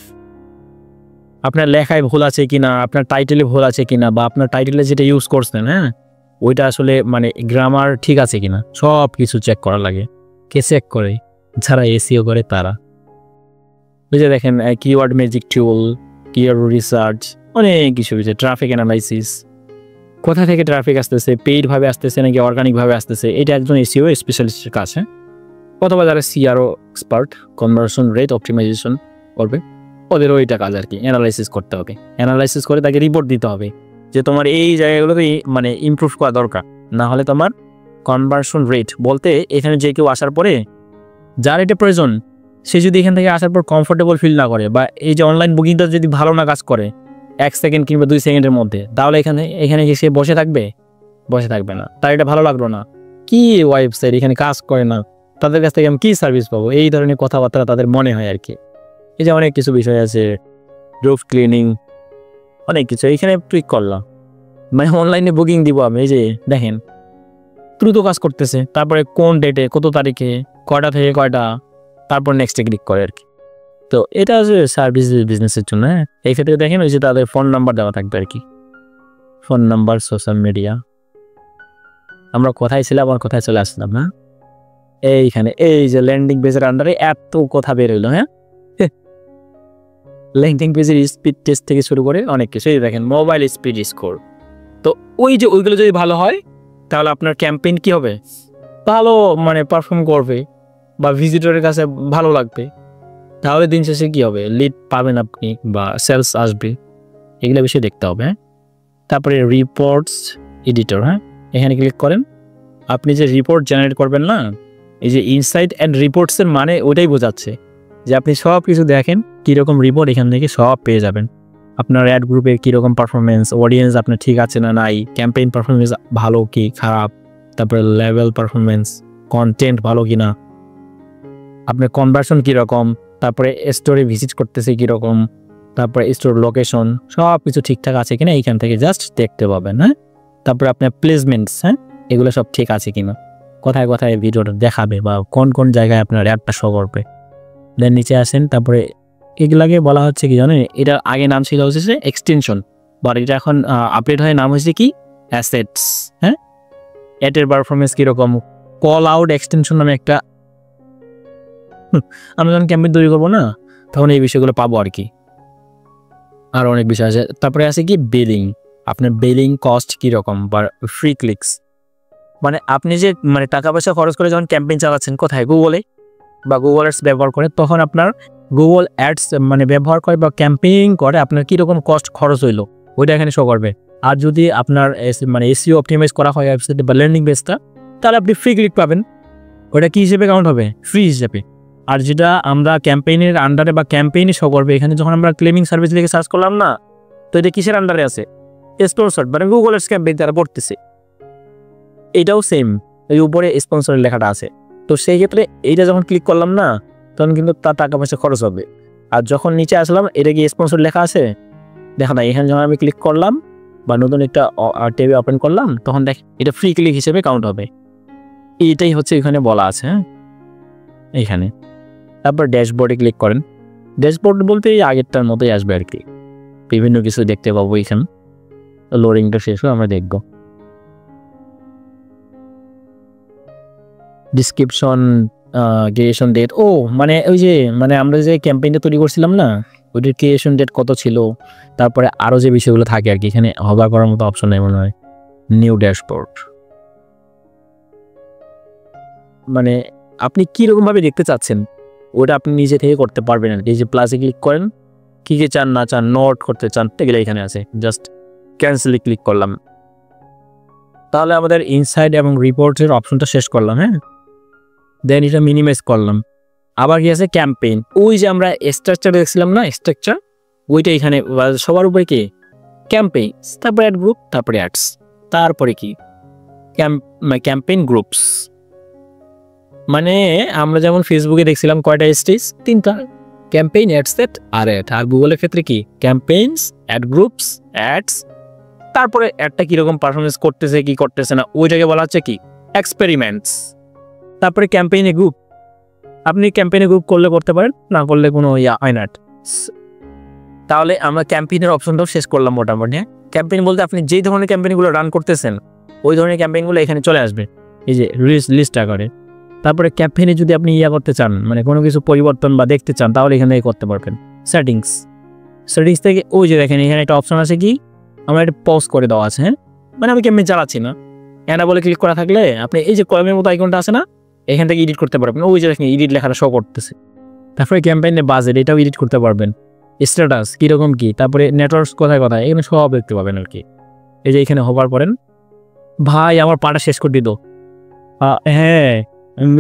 আপনার লেখায় ভুল আছে কিনা, আপনার টাইটেলে ভুল আছে কিনা, বা আপনার টাইটেলে যেটা ইউজ করছেন, হ্যাঁ, ওইটা আসলে মানে গ্রামার ঠিক আছে কিনা, সব কিছু চেক করা লাগে। কে চেক করে? যারা SEO করে তারা। ওই যে দেখেন কিওয়ার্ড ম্যাজিক টুল, কিওয়ার্ড রিসার্চ, অনেক কিছু হয়েছে। ট্রাফিক অ্যানালাইসিস, কোথা থেকে ট্রাফিক আসতেছে, পেইডভাবে আসতেছে নাকি অর্গানিকভাবে আসতেছে, এটা একজন SEO স্পেশালিস্টের কাছে। অথবা যারা CRO expert, conversion rate optimization করবে, ওদেরও এটা কাজ আর কি, অ্যানালাইসিস করতে হবে। অ্যানালাইসিস করে তাকে রিপোর্ট দিতে হবে যে তোমার এই জায়গাগুলোতে মানে ইমপ্রুভ করা দরকার, না হলে তোমার কনভার্সন রেট বলতে এখানে যে কেউ আসার পরে যার এটা প্রয়োজন সে যদি এখান থেকে আসার পর কমফোর্টেবল ফিল না করে বা এই যে অনলাইন বুকিংটা যদি ভালো না কাজ করে 1 সেকেন্ড কিংবা 2 সেকেন্ডের মধ্যে, তাহলে এখানে সে বসে থাকবে না। তার এটা ভালো লাগলো না, কি ওয়েবসাইট এখানে কাজ করে না, তাদের কাছ থেকে আমি কী সার্ভিস পাবো, এই ধরনের কথাবার্তা তাদের মনে হয় আর কি। এই যে অনেক কিছু বিষয় আছে, রুফ ক্লিনিং, অনেক কিছু এইখানে টুইক করলাম। মানে অনলাইনে বুকিং দিব আমি, এই যে দেখেন দ্রুত কাজ করতেছে, তারপরে কোন ডেটে কত তারিখে কয়টা থেকে কয়টা, তারপর নেক্সটে ক্লিক করে আর কি। তো এটা হচ্ছে সার্ভিস বিজনেসের জন্য। হ্যাঁ, এই ক্ষেত্রে দেখেন ওই যে তাদের ফোন নাম্বার দেওয়া থাকবে আর কি, ফোন নাম্বার, সোশ্যাল মিডিয়া। আমরা কোথায় ছিলাম, আমার কোথায় চলে আসলাম না, এইখানে এই যে ল্যান্ডিং পেজের আন্ডারে এত কথা বের হইলো। হ্যাঁ, ল্যান্ডিং পেজের স্পিড টেস্ট থেকে শুরু করে অনেক কিছু। এই দেখেন মোবাইল স্পিড স্কোর। তো ওই যে ওইগুলো যদি ভালো হয় তাহলে আপনার ক্যাম্পেইন কি হবে, ভালো মানে পারফর্ম করবে বা ভিজিটরের কাছে ভালো লাগবে। তাহলে দিন শেষে কী হবে, লিড পাবেন আপনি বা সেলস আসবে, এগুলো বিষয়ে দেখতে হবে। হ্যাঁ, তারপরে রিপোর্টস এডিটর। হ্যাঁ, এখানে ক্লিক করেন। আপনি যে রিপোর্ট জেনারেট করবেন না, এই যে ইনসাইট অ্যান্ড রিপোর্টসের মানে ওটাই বোঝাচ্ছে যে আপনি সব কিছু দেখেন কীরকম রিপোর্ট এখান থেকে সব পেয়ে যাবেন। আপনার অ্যাড গ্রুপের কীরকম পারফরমেন্স, অডিয়েন্স আপনার ঠিক আছে না নাই, ক্যাম্পেইন পারফরমেন্স ভালো কি খারাপ, তারপরে লেভেল পারফরমেন্স, কন্টেন্ট ভালো কি না, আপনার কনভার্সন কীরকম, তারপরে স্টোরে ভিজিট করতেছে কীরকম, তারপরে স্টোর লোকেশন সব কিছু ঠিকঠাক আছে কিনা এইখান থেকে জাস্ট দেখতে পাবেন। হ্যাঁ, তারপরে আপনার প্লেসমেন্টস, হ্যাঁ এগুলো সব ঠিক আছে কিনা, কোথায় কোথায় ভিডিওটা দেখাবে বা কোন কোন জায়গায় আপনার অ্যাডটা শো করবে। দেন নিচে আসেন, তারপরে এগুলাকে বলা হচ্ছে কি জানেন, এটা আগে নাম ছিল হচ্ছে এক্সটেনশন, বাট এটা এখন আপডেট হয়ে নাম হয়েছে কি অ্যাসেটস। হ্যাঁ, অ্যাডের পারফরমেন্স কীরকম, কল আউট এক্সটেনশন নামে একটা, আমরা যখন ক্যাম্পেইন তৈরি করবো না তখন এই বিষয়গুলো পাবো আর কি। আর অনেক বিষয় আছে। তারপরে আছে কি বিলিং, আপনার বিলিং কস্ট কীরকম বা ফ্রি ক্লিকস, মানে আপনি যে মানে টাকা পয়সা খরচ করে যখন ক্যাম্পেইন চালাচ্ছেন কোথায়, গুগলে বা গুগল অ্যাডস ব্যবহার করে, তখন আপনার গুগল অ্যাডস মানে ব্যবহার করে বা ক্যাম্পেইন করে আপনার কীরকম কস্ট খরচ হইলো ওইটা এখানে শো করবে। আর যদি আপনার মানে এসইও অপটিমাইজ করা হয় ওয়েবসাইটে বা ল্যান্ডিং পেজটা, তাহলে আপনি ফ্রি ক্লিক পাবেন, ওটা কী হিসেবে কাউন্ট হবে, ফ্রি হিসেবে। আর যেটা আমরা ক্যাম্পেইনের আন্ডারে বা ক্যাম্পেইনে শো করবে, এখানে যখন আমরা ক্লেমিং সার্ভিস লিখে সার্চ করলাম না, তো এটা কিসের আন্ডারে আছে, স্পন্সর, মানে গুগল অ্যাডস ক্যাম্পেইন তারা পড়তেছে। এটাও সেম, এই উপরে স্পন্সরের লেখাটা আছে। তো সেই ক্ষেত্রে এইটা যখন ক্লিক করলাম না তখন কিন্তু তার টাকা পয়সা খরচ হবে। আর যখন নিচে আসলাম, এটা কি স্পন্সর লেখা আছে দেখা না, এখানে যখন আমি ক্লিক করলাম বা নতুন একটা ট্যাবে ওপেন করলাম, তখন দেখ এটা ফ্রি ক্লিক হিসেবে কাউন্ট হবে। এইটাই হচ্ছে এখানে বলা আছে। হ্যাঁ, এইখানে তারপর ড্যাশবোর্ডে ক্লিক করেন। ড্যাশবোর্ড বলতে এই আগেরটার মতোই আসবে আর কি, বিভিন্ন কিছু দেখতে পাবো এখানে। লোডিংটা শেষ হয়ে আমরা দেখব ডিসক্রিপশন, ক্রিয়েশন ডেট। ও মানে ওই যে মানে আমরা যে ক্যাম্পেইনটা তৈরি করছিলাম না, ওইটার ক্রিয়েশন ডেট কত ছিল, তারপরে আরও যে বিষয়গুলো থাকে আর কি। এখানে হবার করার মতো অপশন নেই মনে হয়। নিউ ড্যাশবোর্ড, মানে আপনি কীরকমভাবে দেখতে চাচ্ছেন ওটা আপনি নিজে থেকে করতে পারবেন আর কি। এই যে প্লাসে ক্লিক করেন, কী কী চান না চান, নোট করতে চান, এগুলো এখানে আছে। জাস্ট ক্যান্সেলে ক্লিক করলাম, তাহলে আমাদের ইনসাইড এবং রিপোর্টের অপশনটা শেষ করলাম। হ্যাঁ, দেন এটা মিনিমাইজ করলাম। আবার কি আছে, ক্যাম্পেইন, ওই যে আমরা স্ট্রাকচার দেখছিলাম না, স্ট্রাকচার ওইটা এখানে সবার উপরে কি ক্যাম্পেইন, তারপরে অ্যাড গ্রুপ, তারপরে অ্যাডস, তারপরে কি ক্যাম্পেইন গ্রুপস। মানে আমরা যেমন ফেসবুকে দেখছিলাম কয়টা স্টেজ, 3টা, ক্যাম্পেইন, অ্যাড সেট আর অ্যাড। আর গুগলের ক্ষেত্রে কি ক্যাম্পেইনস, অ্যাড গ্রুপস, অ্যাডস, তারপরে অ্যাডটা কীরকম পারফরমেন্স করতেছে কি করতেছে না ওইটাকে বলা হচ্ছে কি এক্সপেরিমেন্টস। তারপরে ক্যাম্পেইনে গ্রুপ, আপনি ক্যাম্পেইনে গ্রুপ করলে করতে পারেন, না করলে কোনো হয় না। তাহলে আমরা ক্যাম্পেইনের অপশনটাও শেষ করলাম মোটামুটি। ক্যাম্পেইন বলতে আপনি যেই ধরনের ক্যাম্পেইনগুলো রান করতেছেন ওই ধরনের ক্যাম্পেইনগুলো এখানে চলে আসবে এই যে লিস্ট আকারে। তারপরে ক্যাম্পেইনে যদি আপনি করতে চান, মানে কোনো কিছু পরিবর্তন বা দেখতে চান, তাহলে এখানে করতে পারবেন। সেটিংস থেকে ওই যে দেখেন এখানে একটা অপশন আছে কি, আমার একটা পজ করে দেওয়া আছে। হ্যাঁ, মানে আমি ক্যাম্পেইন চালাচ্ছি না, এনা বলে ক্লিক করা থাকলে আপনি এই যে কলমের মতো আইকনটা আছে না, এখান থেকে এডিট করতে পারবেন। ওই যে দেখেন এডিট লেখাটা শো করতেছে। তারপরে ক্যাম্পেইনের বাজেট, এটাও এডিট করতে পারবেন। স্ট্যাটাস কীরকম কি, তারপরে নেটওয়ার্কস কোথায় কোথায়, এখানে সব দেখতে পাবেন আর কি। এই যে এখানে হোভার করেন, ভাই আমার পাটা শেষ করে দিত। হ্যাঁ, আমি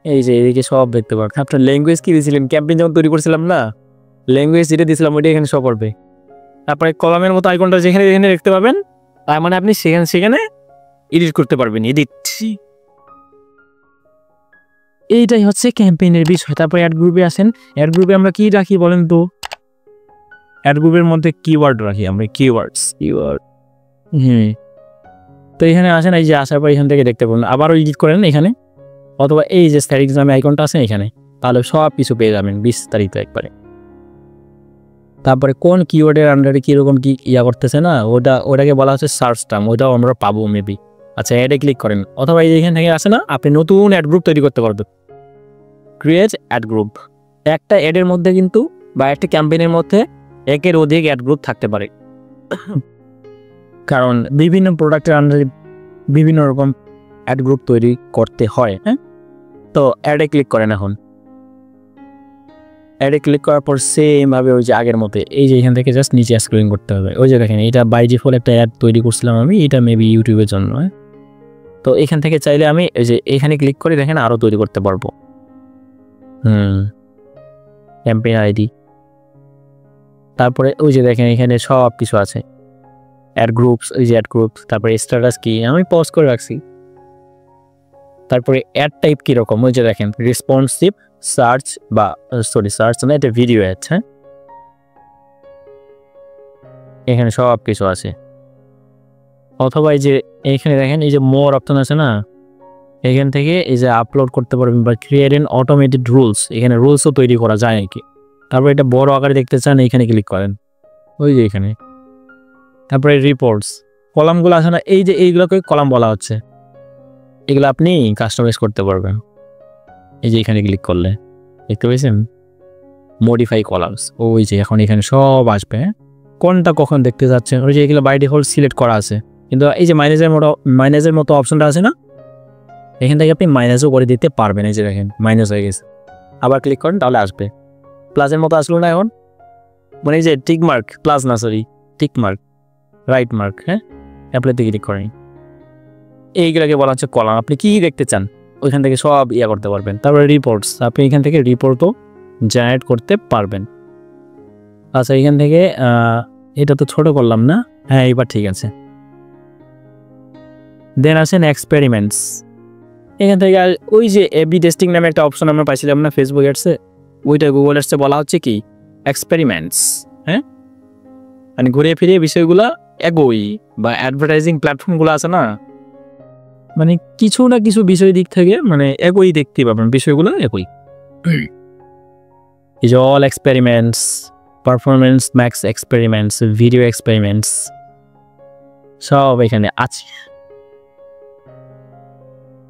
এই যে এদিকে সব দেখতে পাবেন। আপনার ল্যাঙ্গুয়েজ কি দিয়েছিলেন ক্যাম্পেইন যখন তৈরি করছিলাম না, ল্যাঙ্গুয়েজ যেটা দিয়েছিলাম ওইটা এখানে শো করবে। তারপরে কলামের মতো আইকনটা যেখানে যেখানে দেখতে পাবেন, তার মানে আপনি সেখানে এডিট করতে পারবেন। এডিট, এইটাই হচ্ছে ক্যাম্পেইনের বিষয়। তারপরে অ্যাড গ্রুপে আসেন। অ্যাড গ্রুপে আমরা কি রাখি বলেন তো? অ্যাড গ্রুপের মধ্যে কিওয়ার্ড রাখি আমরা, কিওয়ার্ড। তো এখানে আসেন, এই যে আসার পর এখান থেকে দেখতে পাবেন, আবারও এডিট করেন এখানে, অথবা এই যে স্ট্যাটিক্স নামে আইকনটা আছে এখানে, তাহলে সব কিছু পেয়ে যাবেন বিস্তারিত একবারে। তারপরে কোন কিওয়ার্ডের আন্ডারে কীরকম কি করতেছে না, ওটাকে বলা হচ্ছে সার্চ টার্ম, ওটাও আমরা পাবো মেবি। আচ্ছা, অ্যাডে ক্লিক করেন, অথবা এই এখান থেকে আসে না, আপনি নতুন অ্যাড গ্রুপ তৈরি করতে পারবেন। Create add group. একটা অ্যাডের মধ্যে কিন্তু বা একটা ক্যাম্পেইনের মধ্যে একের অধিক অ্যাড গ্রুপ থাকতে পারে, কারণ বিভিন্ন প্রোডাক্টের আন্ডারে বিভিন্ন রকম অ্যাড গ্রুপ তৈরি করতে হয়। হ্যাঁ, তো অ্যাডে ক্লিক করেন। এখন অ্যাডে ক্লিক করার পর সেমভাবে ওই যে আগের মতো এই যে এখান থেকে জাস্ট নিচে স্ক্রলিং করতে হবে। ওই যে দেখেন, এটা বাই ডিফল্ট একটা অ্যাড তৈরি করছিলাম আমি, এটা মেবি ইউটিউবের জন্য। তো এখান থেকে চাইলে আমি এই যে এখানে ক্লিক করে দেখেন আরও তৈরি করতে পারবো। ক্যাম্পেইন আইডি, তারপরে ওই যে দেখেন এখানে সব কিছু আছে, অ্যাড গ্রুপস, ওই যে অ্যাড গ্রুপস, তারপরে স্ট্যাটাস কি আমি পজ করে রাখছি। তারপরে অ্যাড টাইপ কীরকম, ওই যে দেখেন রেসপন্সিভ, সার্চ বা সার্চ না, এটা ভিডিও অ্যাড। হ্যাঁ, এখানে সব কিছু আছে। অথবা এই যে এখানে দেখেন এই যে মোর অপশন আছে না, এখান থেকে এই যে আপলোড করতে পারবেন বা ক্রিয়েট এন অটোমেটেড রুলস, এখানে রুলসও তৈরি করা যায় নাকি। তারপর এটা বড় আকারে দেখতে চান, এখানে ক্লিক করেন, ওই যে এখানে। তারপরে রিপোর্টস, কলামগুলো আছে না, এই যে এইগুলোকে কলাম বলা হচ্ছে, এগুলো আপনি কাস্টমাইজ করতে পারবেন। এই যে এখানে ক্লিক করলে দেখতে পেয়েছেন মডিফাই কলামস, ওই যে এখন এখানে সব আসবে। কোনটা কখন দেখতে যাচ্ছেন, ওই যে এগুলো বাই ডিফল্ট সিলেক্ট করা আছে, কিন্তু এই যে মাইনাসের মতো অপশনটা আছে না, এখান থেকে আপনি মাইনাসও করে দিতে পারবেন। এই যে দেখেন মাইনাস হয়ে গেছে, আবার ক্লিক করেন তাহলে আসবে। প্লাসের মতো আসলো না এখন, মানে এই যে টিক মার্ক, প্লাস না sorry tick mark, right mark. হ্যাঁ, অ্যাপ্লাইতে ক্লিক করেন। এইগুলোকে বলা হচ্ছে কলাম। আপনি কি দেখতে চান ওইখান থেকে সব করতে পারবেন। তারপরে রিপোর্টস, আপনি এখান থেকে রিপোর্টও জেনারেট করতে পারবেন। আচ্ছা, এখান থেকে এটা তো ছোট করলাম না, হ্যাঁ এবার ঠিক আছে। দেন আসেন এক্সপেরিমেন্টস, এখান থেকে ওই যে এবি টেস্টিং নামে একটা অপশন আমরা পাইছিলাম না ফেসবুক অ্যাডসে, ওইটা গুগল অ্যাডসে বলা হচ্ছে কি এক্সপেরিমেন্টস। হ্যাঁ, মানে ঘুরে ফিরে বিষয়গুলো একই, বা অ্যাডভার্টাইজিং প্ল্যাটফর্মগুলো আছে না, মানে কিছু না কিছু বিষয় দিক থেকে মানে একই দেখতে পাবেন, বিষয়গুলো একই। Is all experiments, performance max experiments, video experiments, সব এখানে আছে।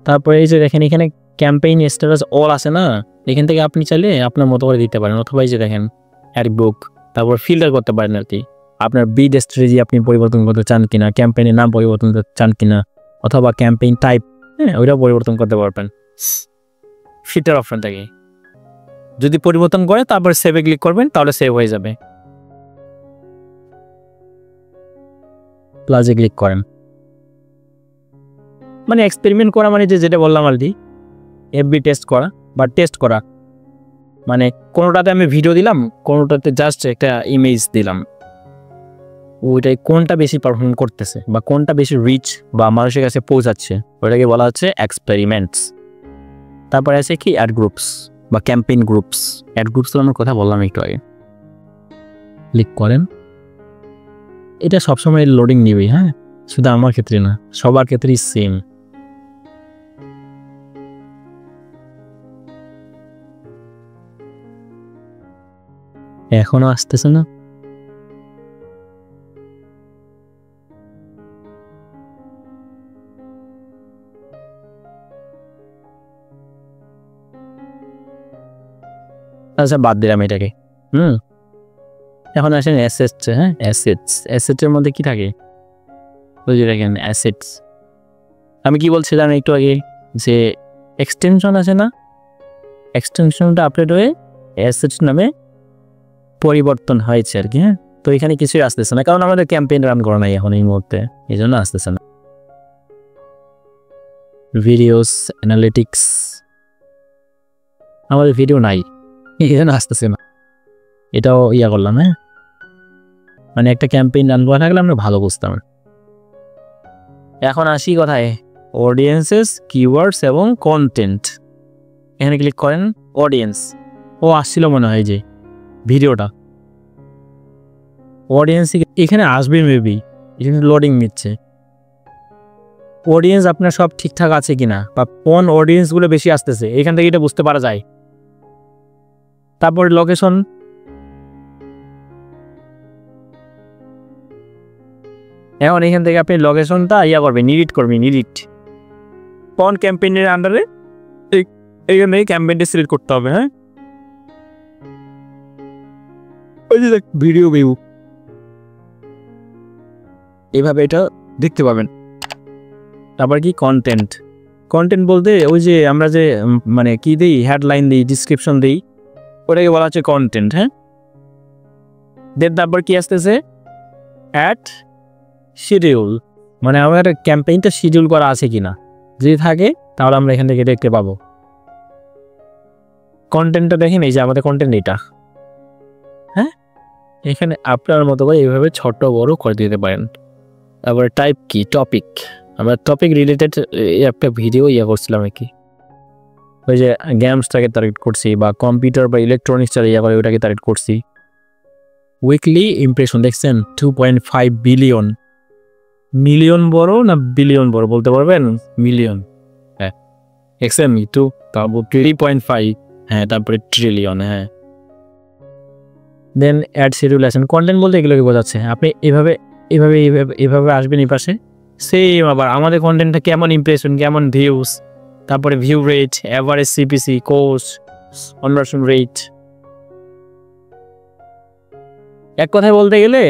তারপরে এই যে দেখেন এখানে ক্যাম্পেইন স্ট্যাটাস অল আছে না, এখান থেকে আপনি চাইলে আপনার মতো করে দিতে পারেন। অথবা এই যে দেখেন অ্যাড বুক, তারপর ফিল্টার করতে পারেন আর কি, আপনার বিড স্ট্র্যাটেজি আপনি পরিবর্তন করতে চান কিনা, ক্যাম্পেইনের নাম পরিবর্তন করতে চান কিনা, অথবা ক্যাম্পেইন টাইপ, হ্যাঁ ওইটাও পরিবর্তন করতে পারবেন ফিল্টার অপশন থেকে। যদি পরিবর্তন করে তারপর সেভে ক্লিক করবেন, তাহলে সেভ হয়ে যাবে। প্লাসে ক্লিক করেন, মানে এক্সপেরিমেন্ট করা মানে যেটা বললাম আর কি, এফবি টেস্ট করা বা টেস্ট করা, মানে কোনোটাতে আমি ভিডিও দিলাম, কোনোটাতে জাস্ট একটা ইমেজ দিলাম, ওইটাই কোনটা বেশি পারফর্ম করতেছে বা কোনটা বেশি রিচ বা মানুষের কাছে পৌঁছাচ্ছে, ওইটাকে বলা হচ্ছে এক্সপেরিমেন্টস। তারপরে আছে কি অ্যাড গ্রুপস বা ক্যাম্পেইন গ্রুপস। অ্যাড গ্রুপস চালানোর কথা বললাম একটু আগে। ক্লিক করেন, এটা সবসময় লোডিং নিবে। হ্যাঁ, শুধু আমার ক্ষেত্রে না, সবার ক্ষেত্রেই সেম। এখনো আসতেছে না, আচ্ছা বাদ দিলাম এটাকে। এখন আসেন অ্যাসেটস। হ্যাঁ, অ্যাসেটের মধ্যে কি থাকে, ওই যে দেখেন অ্যাসেটস। আমি কি বলছিলাম একটু আগে যে এক্সটেনশন আছে না, এক্সটেনশনটা আপডেট হয়ে অ্যাসেটস নামে পরিবর্তন হয়েছে আর কি। হ্যাঁ, তো এখানে কিছুই আসতেছে না, কারণ আমাদের ক্যাম্পেইন রান করা নাই এখন এই মুহূর্তে, এই জন্য আসতেছে না। ভিডিওস, অ্যানালিটিক্স, আমাদের ভিডিও নাই, এই জন্য আসতেছে না। এটাও ইয়া করলাম, হ্যাঁ, মানে একটা ক্যাম্পেইন রান করা থাকলে আমরা ভালো বুঝতাম। এখন আসি কথায়, অডিয়েন্সেস, কিওয়ার্ডস এবং কন্টেন্ট। এখানে ক্লিক করেন, অডিয়েন্স। ও আসছিল মনে হয় যে ভিডিওটা, অডিয়েন্স এখানে আসবে মেবি, এখানে লোডিং নিচ্ছে। অডিয়েন্স আপনার সব ঠিকঠাক আছে কিনা বা কোন অডিয়েন্সগুলো বেশি আসতেছে এখান থেকে এটা বুঝতে পারা যায়। তারপর লোকেশন, এখন এখান থেকে আপনি লোকেশনটা ইয়া করবেন, নিডিট করবেন, নিডিট কোন ক্যাম্পেইনের আন্ডারে, এইখান থেকে ক্যাম্পেইনটা সিলেক্ট করতে হবে। হ্যাঁ, ওই যে ভিডিও ভিউ, এইভাবে এটা দেখতে পাবেন। তারপর কি কন্টেন্ট, কন্টেন্ট বলতে ওই যে আমরা যে মানে কি দিই, হেডলাইন দিই, ডিসক্রিপশন দিই, ওটাকে বলা হচ্ছে কন্টেন্ট। হ্যাঁ, দেন তারপর কি আসতেছে, অ্যাড শিডিউল, মানে আমার ক্যাম্পেইনটা শিডিউল করা আছে কিনা, যদি থাকে তাহলে আমরা এখান থেকে দেখতে পাবো। কন্টেন্টটা দেখেন, এই যে আমাদের কন্টেন্ট এটা। হ্যাঁ, এখানে আপনার মতো করে এইভাবে ছোট বড় করে দিতে পারেন। তারপরে টাইপ কি, টপিক, আমরা টপিক রিলেটেড একটা ভিডিও ইয়ে করছিলাম আর কি, ওই যে গেমসটাকে টার্গেট করছি বা কম্পিউটার বা ইলেকট্রনিক্সটা ইয়ে করে ওটাকে টার্গেট করছি। উইকলি ইমপ্রেশন দেখছেন 2.5 বিলিয়ন, মিলিয়ন বড় না বিলিয়ন বড় বলতে পারবেন? মিলিয়ন, হ্যাঁ দেখছেন, 2 তারপর 3.5, হ্যাঁ তারপরে ট্রিলিয়ন। হ্যাঁ, দেন অ্যাড শিডিউল আসেন, কন্টেন্ট বলতে এগুলোকে বোঝাচ্ছে। আপনি এভাবে এভাবে এভাবে এভাবে আসবেন এই পাশে, সেম আবার আমাদের কন্টেন্টটা কেমন ইমপ্রেশন, কেমন ভিউজ, তারপরে view rate, average CPC, course, conversion rate. এক কথায় বলতে গেলে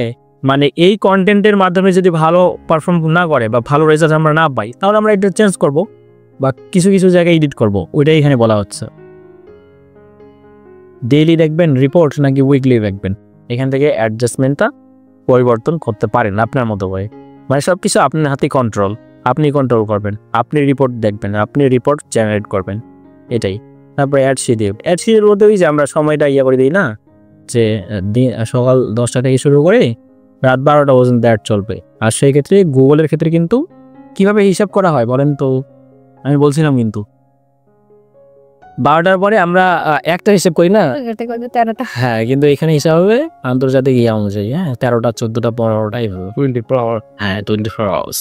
মানে এই কন্টেন্টের মাধ্যমে যদি ভালো পারফর্ম না করে বা ভালো রেজাল্ট আমরা না পাই, তাহলে আমরা এটা চেঞ্জ করব বা কিছু কিছু জায়গায় এডিট করব, ওইটাই এখানে বলা হচ্ছে। ডেইলি দেখবেন রিপোর্ট নাকি উইকলি দেখবেন, এখান থেকে অ্যাডজাস্টমেন্টটা পরিবর্তন করতে পারেন আপনার মতো করে। মানে সব কিছু আপনার হাতে কন্ট্রোল, আপনি কন্ট্রোল করবেন, আপনি রিপোর্ট দেখবেন, আপনি রিপোর্ট জেনারেট করবেন, এটাই। তারপরে অ্যাড শিডিউল, অ্যাড শিডিউল বলতে ওই যে আমরা সময়টা ইয়ে করে দিই না, যে সকাল 10টা থেকে শুরু করে রাত 12টা পর্যন্ত অ্যাড চলবে। আর সেই ক্ষেত্রে গুগলের ক্ষেত্রে কিন্তু কিভাবে হিসাব করা হয় বলেন তো, আমি বলছিলাম কিন্তু 12টার পরে আমরা একটা হিসাব করি না, হ্যাঁ, কিন্তু এখানে হিসাব হবে আন্তর্জাতিক ইয়া অনুযায়ী। হ্যাঁ, 13টা 14টা 15টা এইভাবে 24 আওয়ার, হ্যাঁ 24 আওয়ার্স।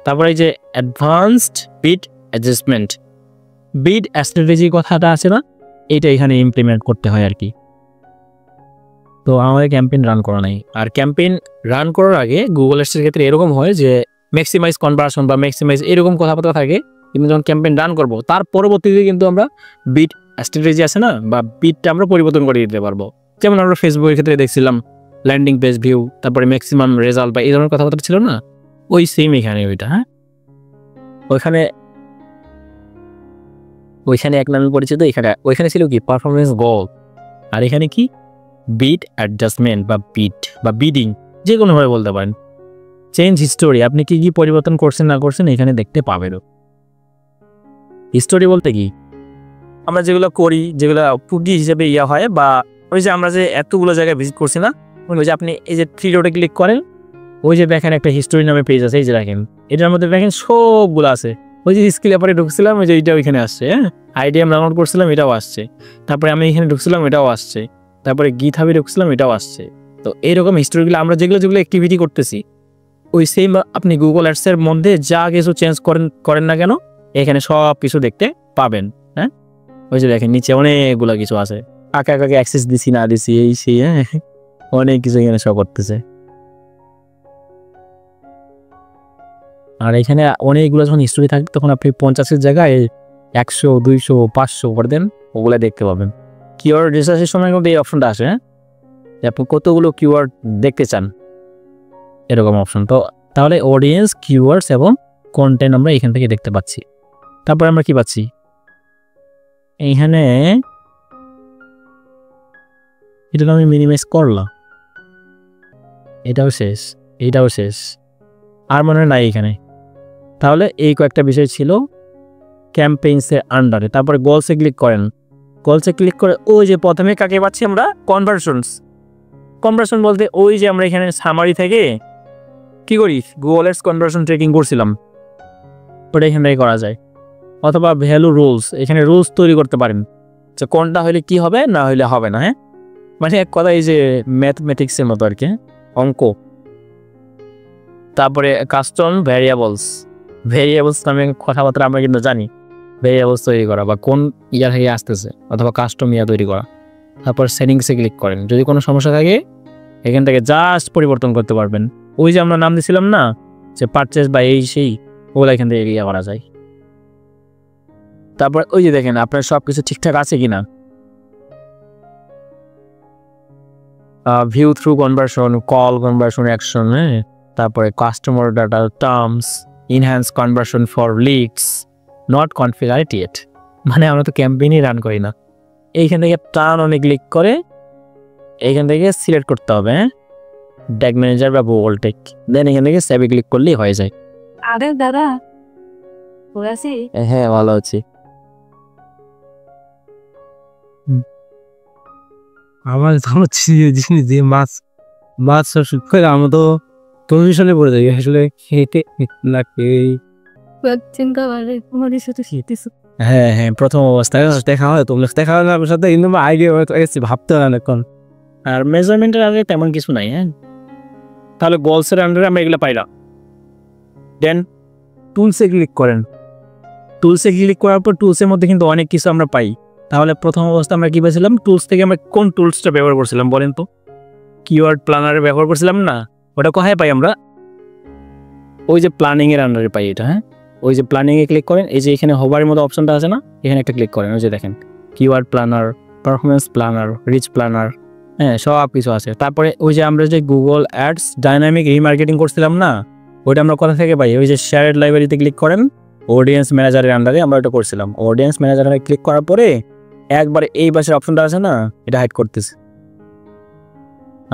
তারপরে এই যে অ্যাডভান্সড বিড অ্যাডজাস্টমেন্ট, বিড স্ট্র্যাটেজি কথাটা আছে না, এইটা এখানে ইমপ্লিমেন্ট করতে হয় আর কি। তো আমাদের ক্যাম্পেইন রান করা নাই। আর ক্যাম্পেইন রান করার আগে গুগল অ্যাডসের ক্ষেত্রে এরকম হয় যে ম্যাক্সিমাইজ কনভার্সন বা ম্যাক্সিমাইজ এরকম কথাবার্তা থাকে, কিন্তু যখন ক্যাম্পেইন রান করব তার পরবর্তীতে কিন্তু আমরা বিট স্ট্র্যাটেজি আছে না, বা বিটটা আমরা পরিবর্তন করে দিতে পারবো। যেমন আমরা ফেসবুকের ক্ষেত্রে দেখছিলাম ল্যান্ডিং পেজ ভিউ, তারপরে ম্যাক্সিমাম রেজাল্ট বা এই ধরনের কথাবার্তা ছিল না, ওই সেম এখানে ওইটা। হ্যাঁ, ওইখানে এক নামে পরিচিত, ওইখানে ছিল কি পারফরমেন্স গোল, আর এখানে কি বিট অ্যাডজাস্টমেন্ট বা বিট বা বিডিং, যে কোনোভাবে বলতে পারেন। চেঞ্জ হিস্টোরি, আপনি কি কি পরিবর্তন করছেন না করছেন এখানে দেখতে পাবেন। হিস্টোরি বলতে কি, আমরা যেগুলো করি, যেগুলো কুকি হিসেবে ইয়া হয়, বা ওই যে আমরা যে এতগুলো জায়গায় ভিজিট করছি না, ওই যে আপনি এই যে 3 ডটে ক্লিক করেন, ওই যে দেখেন একটা হিস্টোরি নামে পেজ আছে, এই যে দেখেন এটার মধ্যে দেখেন সবগুলো আছে। ওই যে স্কিল অ্যাপারে ঢুকছিলাম, ওই যে এইটা ওইখানে আসছে। হ্যাঁ, আইডিএম ডাউনলোড করছিলাম, এটাও আসছে। তারপরে আমি এখানে ঢুকছিলাম, এটাও আসছে। তারপরে গিটহাবে ঢুকছিলাম, এটাও আসছে। তো এইরকম হিস্টোরিগুলো আমরা যেগুলো অ্যাক্টিভিটি করতেছি, ওই সেম আপনি গুগল অ্যাডসের মধ্যে যা কিছু চেঞ্জ করেন না কেন, এখানে সব কিছু দেখতে পাবেন। হ্যাঁ, ওই যে দেখেন নিচে অনেকগুলো কিছু আছে, কাকে অ্যাক্সেস দিছি না দিছি, এই সেই, হ্যাঁ অনেক কিছু এখানে সব করতেছে। আর এখানে অনেকগুলো যখন হিস্টোরি থাকে, তখন আপনি 50-এর জায়গায় 100, 200, 500 করে দেন, ওগুলো দেখতে পাবেন। কিওয়ার্ড রিসার্চের সময় কিন্তু এই অপশনটা আসে, হ্যাঁ, যে আপনি কতগুলো কিওয়ার্ড দেখতে চান, এরকম অপশন। তো তাহলে অডিয়েন্স, কিওয়ার্ডস এবং কন্টেন্ট আমরা এখান থেকে দেখতে পাচ্ছি। তারপর আমরা কি পাচ্ছি, এইখানে এটা আমি মিনিমাইজ করলাম, এটাও শেষ, এইটাও শেষ, আর মনে নাই এখানে। তাহলে এই কয়েকটা বিষয় ছিল ক্যাম্পেইনসের আন্ডারে। তারপরে গোলসে ক্লিক করেন, গোলসে ক্লিক করে ওই যে প্রথমে কাকে পাচ্ছি আমরা, কনভার্সন বলতে ওই যে আমরা এখানে সামারি থেকে কি করি, গুগল অ্যাডস কনভার্সন ট্রেকিং করছিলাম, ওটা এখান থেকে করা যায়। অথবা ভ্যালু রুলস, এখানে রুলস তৈরি করতে পারেন যে কোনটা হইলে কি হবে, না হইলে হবে না। হ্যাঁ, মানে এক কথা এই যে ম্যাথমেটিক্সের মতো আর কি, অঙ্ক। তারপরে কাস্টম ভ্যারিয়েবলস নামে কথাবার্তা আমরা কিন্তু জানি, ভ্যারিয়েবলস তৈরি করা বা কোন ইয়ার থেকে আসতেছে, অথবা কাস্টম ইয়া তৈরি করা। তারপর সেটিংসে ক্লিক করেন, যদি কোনো সমস্যা থাকে এখান থেকে জাস্ট পরিবর্তন করতে পারবেন। ওই যে আমরা নাম দিয়েছিলাম না যে পারচেস বা এই সেই, ওগুলো এখান থেকে ইয়া করা যায়। তারপর ওই যে দেখেন আপনার সব কিছু ঠিকঠাক আছে কিনা, view through conversion, call conversion, action, হ্যাঁ, তারপরে customer data, terms, enhance conversion for leads, not configured yet. মানে আমরা তো ক্যাম্পেইনই রান করি না। এইখান থেকে টার্ন অনে ক্লিক করে এইখান থেকে সিলেক্ট করতে হবে, হ্যাঁ, ট্যাগ ম্যানেজার বা গুগল টেক, দেন এখান থেকে সেভে ক্লিক করলেই হয়ে যায়। আরে দাদা বলেছি, হ্যাঁ ভালো আছি। আমার তো জিনিস দিয়ে মাছ শুট করে আমরা তো কমিশনে পড়ে যাই আসলে, খেতে নাকি চিন্তা করে তোমার সাথে খেতেছো। হ্যাঁ হ্যাঁ, প্রথম অবস্থায় দেখা হয়, তোমরা দেখা হয় না আমার সাথে, কিন্তু আইডিয়া হয়তো এসে ভাবতে হয় না এখন। আর মেজারমেন্টের আগে তেমন কিছু নাই। হ্যাঁ, তাহলে গোলসের আন্ডারে আমরা এগুলো পাইলাম। দেন টুলসে ক্লিক করেন, টুলসে ক্লিক করার পর টুলসের মধ্যে কিন্তু অনেক কিছু আমরা পাই। তাহলে প্রথম অবস্থা আমরা কি পেয়েছিলাম, টুলস থেকে আমরা কোন টুলসটা ব্যবহার করছিলাম বলেন তো, কিওয়ার্ড প্ল্যানারে ব্যবহার করছিলাম না, ওটা কোথায় পাই আমরা, ওই যে প্ল্যানিংয়ের আন্ডারে পাই এটা। হ্যাঁ, ওই যে প্ল্যানিংয়ে ক্লিক করেন, এই যে এখানে হোভারের মতো অপশনটা আছে না, এখানে একটা ক্লিক করেন, ওই যে দেখেন keyword planner, performance planner, reach planner, হ্যাঁ সব কিছু আছে। তারপরে ওই যে আমরা যে গুগল অ্যাডস ডাইনামিক রিমার্কেটিং করছিলাম না, ওইটা আমরা কোথা থেকে পাই, ওই যে শেয়ারেড লাইব্রেরিতে ক্লিক করেন, অডিয়েন্স ম্যানেজারের আন্ডারে আমরা এটা করছিলাম। অডিয়েন্স ম্যানেজারে ক্লিক করার পরে একবারে এই পাশের অপশনটা আছে না, এটা হাইড করতেছে।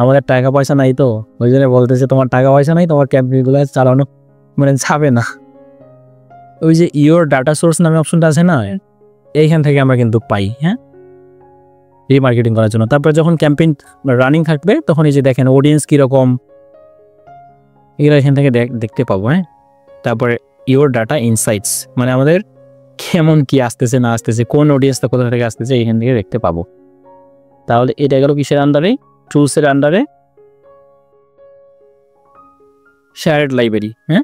আমাদের টাকা পয়সা নাই তো, ওই জন্য বলতেছে তোমার টাকা পয়সা নাই, তোমার ক্যাম্পেইনগুলো চালানো মানে যাবে না। ওই যে ইওর ডাটা সোর্স নামে অপশনটা আছে না, এইখান থেকে আমরা কিন্তু পাই, হ্যাঁ, রিমার্কেটিং করার জন্য। তারপরে যখন ক্যাম্পেইন রানিং থাকবে তখন এই যে দেখেন অডিয়েন্স কীরকম, এগুলো এখান থেকে দেখতে পাবো। হ্যাঁ, তারপরে ইওর ডাটা ইনসাইটস, মানে আমাদের কেমন কি আসতেছে না আসতেছে, কোন অডিয়েন্সটা কোথা থেকে আসতেছে, এখান থেকে দেখতে পাবো। তাহলে এটা গেল কিসের আন্ডারে, টুলসের আন্ডারে, শেয়ারেড লাইব্রেরি। হ্যাঁ,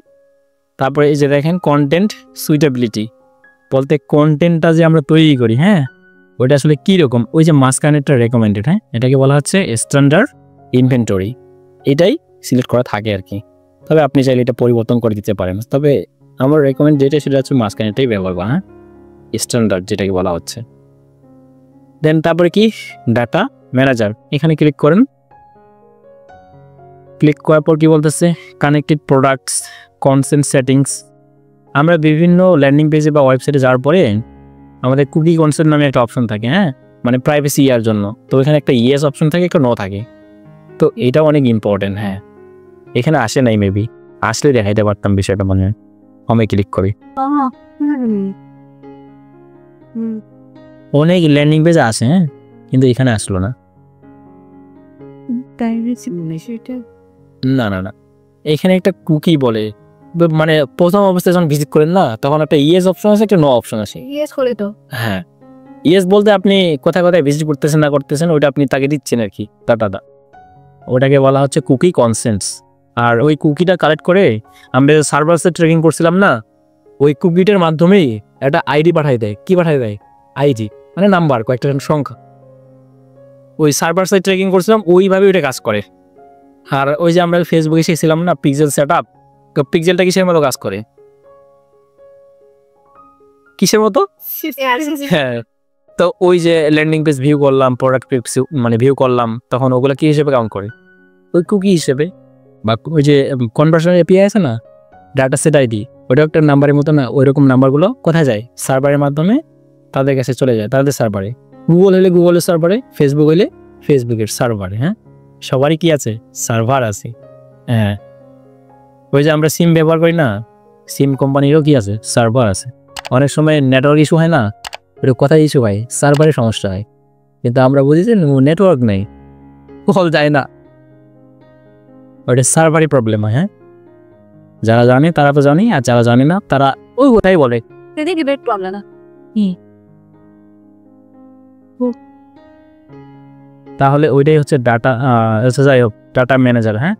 তারপরে এই যে দেখেন কন্টেন্ট সুইটেবিলিটি, বলতে কন্টেন্টটা যে আমরা তৈরি করি, হ্যাঁ, ওইটা আসলে কীরকম, ওই যে মাঝখানেরটা রেকমেন্ডেড, হ্যাঁ, এটাকে বলা হচ্ছে স্ট্যান্ডার্ড ইনভেন্টরি, এটাই সিলেক্ট করা থাকে আর কি। তবে আপনি চাইলে এটা পরিবর্তন করে দিতে পারেন, তবে আমার রেকমেন্ড যেটা সেটা হচ্ছে মাঝখানেরটাই ব্যবহার করা, হ্যাঁ, স্ট্যান্ডার্ড যেটাকে বলা হচ্ছে। দেন তারপরে কি, ডাটা ম্যানেজার, এখানে ক্লিক করেন। ক্লিক করার পর কি বলতেছে, কানেক্টেড প্রোডাক্টস, কনসেন্ট সেটিংস। আমরা বিভিন্ন ল্যান্ডিং পেজে বা ওয়েবসাইটে যাওয়ার পরে আমাদের কুকি কনসেন্ট নামে একটা অপশন থাকে, হ্যাঁ, মানে প্রাইভেসি ইয়ার জন্য। তো এখানে একটা ইয়েস অপশন থাকে, একটা নো থাকে, তো এটা অনেক ইম্পর্টেন্ট। হ্যাঁ, এখানে আসে নাই, মেবি আসলে দেখাইতে পারতাম বিষয়টা, মনে হয়। আমি ক্লিক করি, অনেক ল্যান্ডিং পেজে আসে, হ্যাঁ, কিন্তু এখানে আসলো না। না না না, এখানে একটা কুকি বলে, মানে প্রথম অবস্থায় যখন ভিজিট করেন না, তখন একটা ইয়েস অপশন আছে, একটা নো অপশন আছে। ইয়েস করে তো, হ্যাঁ, ইয়েস বলতে আপনি কোথায় কোথায় ভিজিট করতেছেন না করতেছেন, ওইটা আপনি তাকে দিচ্ছেন আর কি, ডাটাটা, ওটাকে বলা হচ্ছে কুকি কনসেন্টস। আর ওই কুকিটা কালেক্ট করে আমরা সার্ভারসে ট্রেকিং করছিলাম না, ওই কুকিটার মাধ্যমেই একটা আইডি পাঠাই দেয়। কি পাঠাই দেয়, আইডি মানে নাম্বার, কয়েকটা সংখ্যা। ওই সার্ভার সাইড ট্রেকিং করছিলাম, ওইভাবে ওইটা কাজ করে। আর ওই যে আমরা ফেসবুকে শিখছিলাম না পিক্সেল সেট আপ, তো পিক্সেলটা কিসের মতো কাজ করে, কিসের মতো, হ্যাঁ। তো ওই যে ল্যান্ডিং পেজ ভিউ করলাম, প্রোডাক্ট পেজ মানে ভিউ করলাম, তখন ওগুলো কি হিসেবে কাউন্ট করে, ওই কুকি হিসেবে। বা ওই যে কনভার্সন এপিআই আছে না, ডাটা সেট আইডি, ওটা একটা নাম্বারের মতো না, ওই রকম নাম্বারগুলো কোথায় যায়, সার্ভারের মাধ্যমে তাদের কাছে চলে যায়, তাদের সার্ভারে। গুগল হলে গুগলের সার্ভারে, ফেসবুক হলে ফেসবুকের সার্ভারে। হ্যাঁ, সবারই কি আছে, সার্ভার আছে। হ্যাঁ, ওই যে আমরা সিম ব্যবহার করি না, সিম কোম্পানিরও কি আছে, সার্ভার আছে। অনেক সময় নেটওয়ার্ক ইস্যু হয় না, ওটা কোথায় ইস্যু হয়, সার্ভারের সমস্যা হয়, কিন্তু আমরা বুঝি যে নেটওয়ার্ক নেই, কল যায় না, ওটা সার্ভারই প্রবলেম হয়। হ্যাঁ, যারা জানে তারা তো জানি, আর যারা জানে না তারা ওই কথাই বলে। সেদিকে বেট প্রবলেম না তাহলে ওইটাই হচ্ছে ডাটা, যাই হোক ডাটা ম্যানেজার। হ্যাঁ,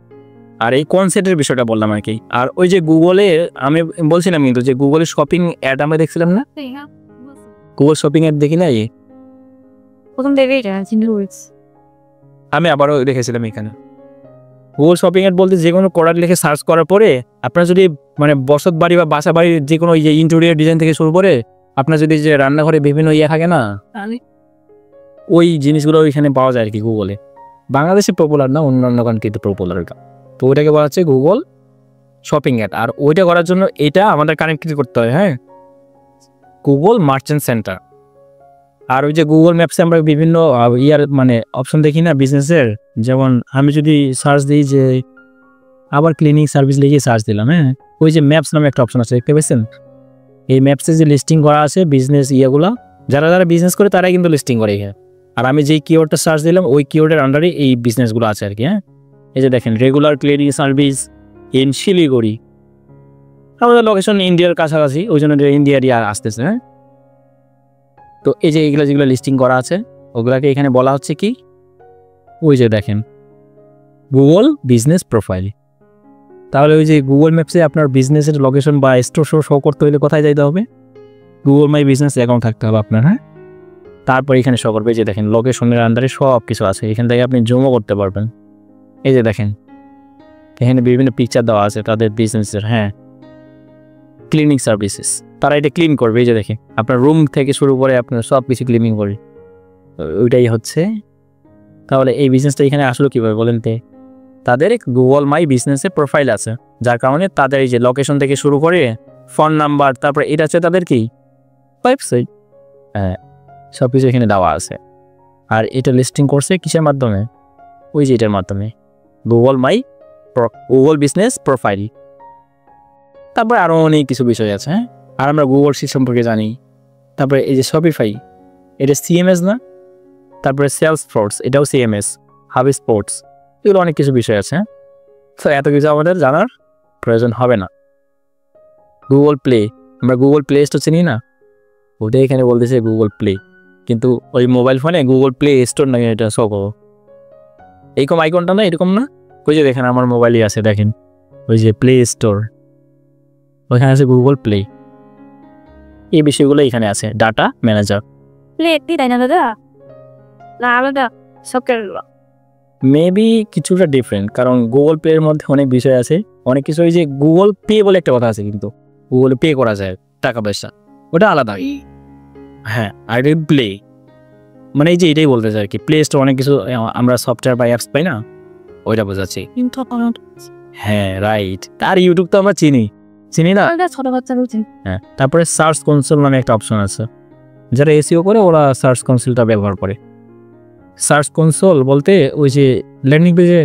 আর এই কনসেপ্টের বিষয়টা বললাম আর কি। আর ওই যে গুগলে আমি বলছিলাম কিন্তু যে গুগলের শপিং অ্যাড আমরা দেখছিলাম না, গুগল শপিং অ্যাড দেখি না, প্রথম দেখেই যায় আমি আবারও দেখেছিলাম এখানে। গুগল শপিং অ্যাড বলতে যে কোনো প্রোডাক্ট লিখে সার্চ করার পরে আপনার যদি মানে বসত বাড়ি বা বাসা বাড়ির যে কোনো ইন্টেরিয়র ডিজাইন থেকে শুরু করে আপনার যদি যে রান্নাঘরে বিভিন্ন থাকে না, ওই জিনিসগুলো ওইখানে পাওয়া যায় আর কি গুগলে। বাংলাদেশে পপুলার না, অন্যান্য কান্ট্রিতে পপুলার এটা। তো ওইটাকে বলা হচ্ছে গুগল শপিং অ্যাড। আর ওইটা করার জন্য এটা আমাদের কানেক্ট করতে হয়, হ্যাঁ, গুগল মার্চেন্ট সেন্টার। আর ওই যে গুগল ম্যাপসে আমরা বিভিন্ন মানে অপশন দেখি না বিজনেসের, যেমন আমি যদি সার্চ দিই যে আবার ক্লিনিং সার্ভিস লিখে সার্চ দিলাম, হ্যাঁ, ওই যে ম্যাপস নামে একটা অপশন আছে, দেখতে পেয়েছেন? এই ম্যাপসে যে লিস্টিং করা আছে বিজনেস ইয়েগুলা, যারা যারা বিজনেস করে তারাই কিন্তু লিস্টিং করে এখানে। আর আমি যেই কিওয়ার্ডটা সার্চ দিলাম ওই কিওয়ার্ডের আন্ডারে এই বিজনেসগুলো আছে আর কি। হ্যাঁ, এই যে দেখেন regular cleaning service in Siliguri, আমাদের লোকেশন ইন্ডিয়ার কাছাকাছি, ওই জন্য ইন্ডিয়ারই আসতেছে। হ্যাঁ, তো এই যে এইগুলো যেগুলো লিস্টিং করা আছে ওগুলাকে এখানে বলা হচ্ছে কি, ওই যে দেখেন গুগল বিজনেস প্রোফাইল। তাহলে ওই যে গুগল ম্যাপসে আপনার বিজনেসের লোকেশন বা স্টোর শো করতে হলে কোথায় যাইতে হবে? গুগল মাই বিজনেস অ্যাকাউন্ট থাকতে হবে আপনার। হ্যাঁ, তারপর এখানে শো করবে, যে দেখেন লোকেশনের আন্ডারে সব কিছু আছে, এখান থেকে আপনি জুমও করতে পারবেন। এই যে দেখেন এখানে বিভিন্ন পিকচার দেওয়া আছে তাদের বিজনেসের। হ্যাঁ, ক্লিনিং সার্ভিসেস, তারা এটা ক্লিন করবে। এই যে দেখেন আপনার রুম থেকে শুরু করে আপনার সব কিছু ক্লিনিং করে, ওইটাই হচ্ছে। তাহলে এই বিজনেসটা এখানে আসলো কীভাবে বলেন তো? তাদের গুগল মাই বিজনেসের প্রোফাইল আছে, যার কারণে তাদের এই যে লোকেশন থেকে শুরু করে ফোন নাম্বার, তারপরে এটা হচ্ছে তাদের কি ওয়েবসাইট, হ্যাঁ, সব কিছু এখানে দেওয়া আছে। আর এটা লিস্টিং করছে কিসের মাধ্যমে? ওই যে এটার মাধ্যমে, গুগল বিজনেস প্রোফাইল। তারপরে আরও অনেক কিছু বিষয় আছে। হ্যাঁ, আর আমরা গুগল শিট সম্পর্কে জানি। তারপরে এই যে শপিফাই, এটা সিএমএস না? তারপরে সেলস ফোর্স, এটাও সিএমএস, হাব স্পোর্টস, এগুলো অনেক কিছু বিষয় আছে। তো এত কিছু আমাদের জানার প্রয়োজন হবে না। গুগল প্লে, আমরা গুগল প্লে স্টোর চিনি না? ওটাই এখানে বলতেছে গুগল প্লে, কিন্তু ওই মোবাইল ফোনে গুগল প্লে স্টোর নাকি এটা শো করো, এইরকম আইকনটা না, এরকম না? ওই যে দেখেন আমার মোবাইলই আছে, দেখেন ওই যে প্লে স্টোর, ওইখানে আছে গুগল প্লে। এই বিষয়গুলো এখানে আছে, ডাটা ম্যানেজার। প্লে কি তাই না দাদা? না আলাদা সফটওয়্যার মেবি কিছুটা ডিফারেন্ট, কারণ গুগল পে এর মধ্যে অনেক বিষয় আছে, অনেক কিছু। ওই যে গুগল পে বলে একটা কথা আছে, কিন্তু গুগল পে করা যায় টাকা পয়সা, ওটা আলাদা। হ্যাঁ, আর প্লে মানে এই যে এটাই বলতে চাই আর কি, প্লে স্টোর অনেক কিছু আমরা সফটওয়্যার বা অ্যাপস পাই না, ওইটা বোঝাচ্ছি। হ্যাঁ, রাইট। তার ইউটিউব তো আমরা চিনি না? ছোট বাচ্চা রয়েছে। হ্যাঁ, তারপরে সার্চ কনসোল নামে একটা অপশন আছে, যারা এসইও করে ওরা সার্চ কনসোলটা ব্যবহার করে। সার্চ কনসোল বলতে ওই যে ল্যান্ডিং পেজে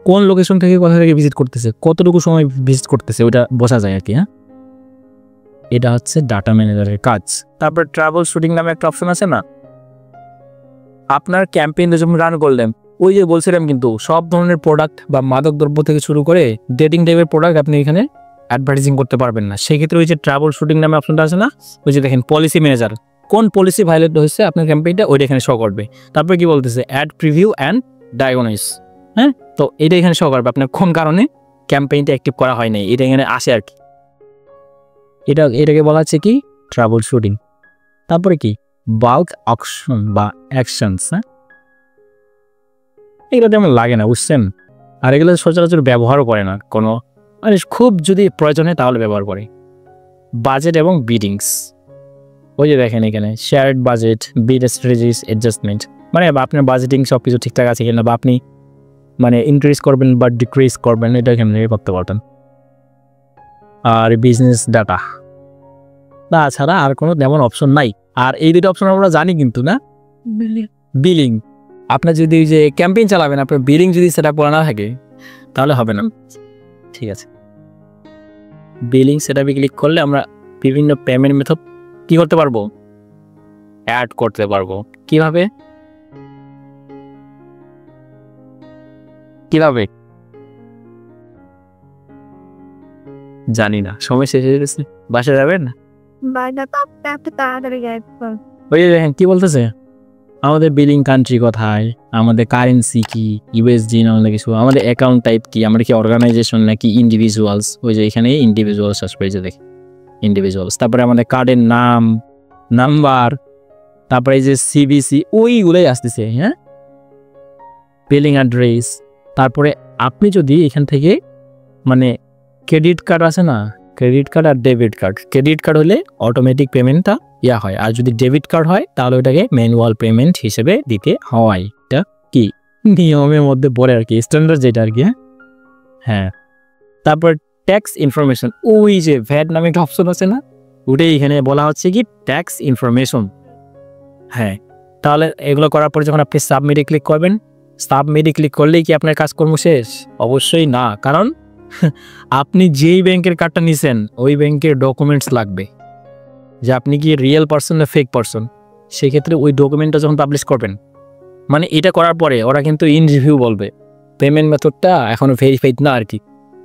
কোন লোকেশন থেকে কোথা থেকে ভিজিট করতেছে, কতটুকু সময় ভিজিট করতেছে, ওটা বোঝা যায় আর কি। হ্যাঁ, এটা হচ্ছে ডাটা ম্যানেজারের কাজ। তারপর ট্রাভেল শুটিং নামে একটা অপশন আছে না? আপনার ক্যাম্পেইন যখন রান করলেন, ওই যে বলছিলাম কিন্তু সব ধরনের প্রোডাক্ট বা মাদক দ্রব্য থেকে শুরু করে ডেটিং টাইপের প্রোডাক্ট আপনি এখানে অ্যাডভার্টাইজিং করতে পারবেন না। সেক্ষেত্রে ওই যে ট্রাভেল শুটিং নামে অপশনটা আছে না, ওই যে দেখেন পলিসি ম্যানেজার, কোন পলিসি ভায়োলেট হয়েছে আপনার ক্যাম্পেইনটা, ওইটা এখানে শো করবে। তারপরে কি বলতেছে, অ্যাড প্রিভিউ অ্যান্ড ডায়াগনোস। হ্যাঁ, তো এটা এখানে শো করবে আপনার কোন কারণে ক্যাম্পেইনটা অ্যাক্টিভ করা হয় নাই, এটা এখানে আসে আর কি। এটাকে বলা হচ্ছে কি ট্রাভেল শুটিং। তারপরে কি বাল্ক অকশন বা অ্যাকশনস। হ্যাঁ, এগুলো তেমন লাগে না, বুঝছেন? আর এগুলো সচরাচর ব্যবহারও করে না কোনো, মানে খুব যদি প্রয়োজন হয় তাহলে ব্যবহার করে। বাজেট এবং বিডিংস, ওই যে দেখেন এখানে শেয়ার্ড বাজেট, বিড স্ট্র্যাটেজিস, অ্যাডজাস্টমেন্ট, মানে আপনার বাজেটিং সব কিছু ঠিকঠাক আছে কিনা, বা আপনি মানে ইনক্রিজ করবেন বা ডিক্রিজ করবেন, এটা এখানে করতে পারতেন। আর বিজনেস ডাটা, তাছাড়া আর কোনো তেমন অপশন নাই। আর এই দুটো অপশন আমরা জানি কিন্তু না। বিলিং, আপনার যদি ওই যে ক্যাম্পেইন চালাবেন, আপনার বিলিং যদি সেটা করা না থাকে তাহলে হবে না। ঠিক আছে, বিলিং সেটআপে ক্লিক করলে আমরা বিভিন্ন পেমেন্ট মেথড কি করতে পারবো, অ্যাড করতে পারবো। কিভাবে কিভাবে জানি না, সময় শেষ হয়ে গেছে, বাসা যাবেন? বাইরে তো আপনি তাড়াতাড়ি গাইড কর। ওই যে দেখেন কি বলতেছে, আমাদের বিলিং কান্ট্রি কোথায়, আমাদের কারেন্সি কি, ইউএসডি না অন্য কিছু, আমাদের অ্যাকাউন্ট টাইপ কি, আমরা কি অর্গানাইজেশন নাকি ইন্ডিভিজুয়ালস। ওই যে এখানে ইন্ডিভিজুয়ালস আসবে, এই যে দেখেন ইন্ডিভিজুয়ালস। তারপরে আমাদের কার্ডের নাম, নাম্বার, তারপরে এই যে সিবিসি ওইগুলোই আসতেছে। হ্যাঁ, বিলিং অ্যাড্রেস। তারপরে আপনি যদি এখান থেকে মানে ক্রেডিট কার্ড আছে না, ক্রেডিট কার্ড আর ডেবিট কার্ড, ক্রেডিট কার্ড হলে অটোমেটিক পেমেন্টটা হয়, আর যদি ডেবিট কার্ড হয় তাহলে ওটাকে ম্যানুয়াল পেমেন্ট হিসেবে দিতে হয়। এটা কি নিয়মের মধ্যে পড়ে আর কি, স্ট্যান্ডার্ড যেটা আর কি। হ্যাঁ, তারপর ট্যাক্স ইনফরমেশন, ওই যে ভ্যাট নামে একটা অপশন আছে না, ওটাই এখানে বলা হচ্ছে কি ট্যাক্স ইনফরমেশন। হ্যাঁ, তাহলে এগুলো করার পরে যখন আপনি সাবমিটে ক্লিক করবেন, সাবমিটে ক্লিক করলেই কি আপনার কাজকর্ম শেষ? অবশ্যই না, কারণ আপনি যেই ব্যাংকের কার্ডটা নিছেন ওই ব্যাংকের ডকুমেন্টস লাগবে, যে আপনি কি রিয়েল পারসন না ফেক পারসন। সেক্ষেত্রে ওই ডকুমেন্টটা যখন পাবলিশ করবেন, মানে এটা করার পরে ওরা কিন্তু ইন রিভিউ বলবে পেমেন্ট মেথডটা এখনো ভেরিফাইড না আর কি।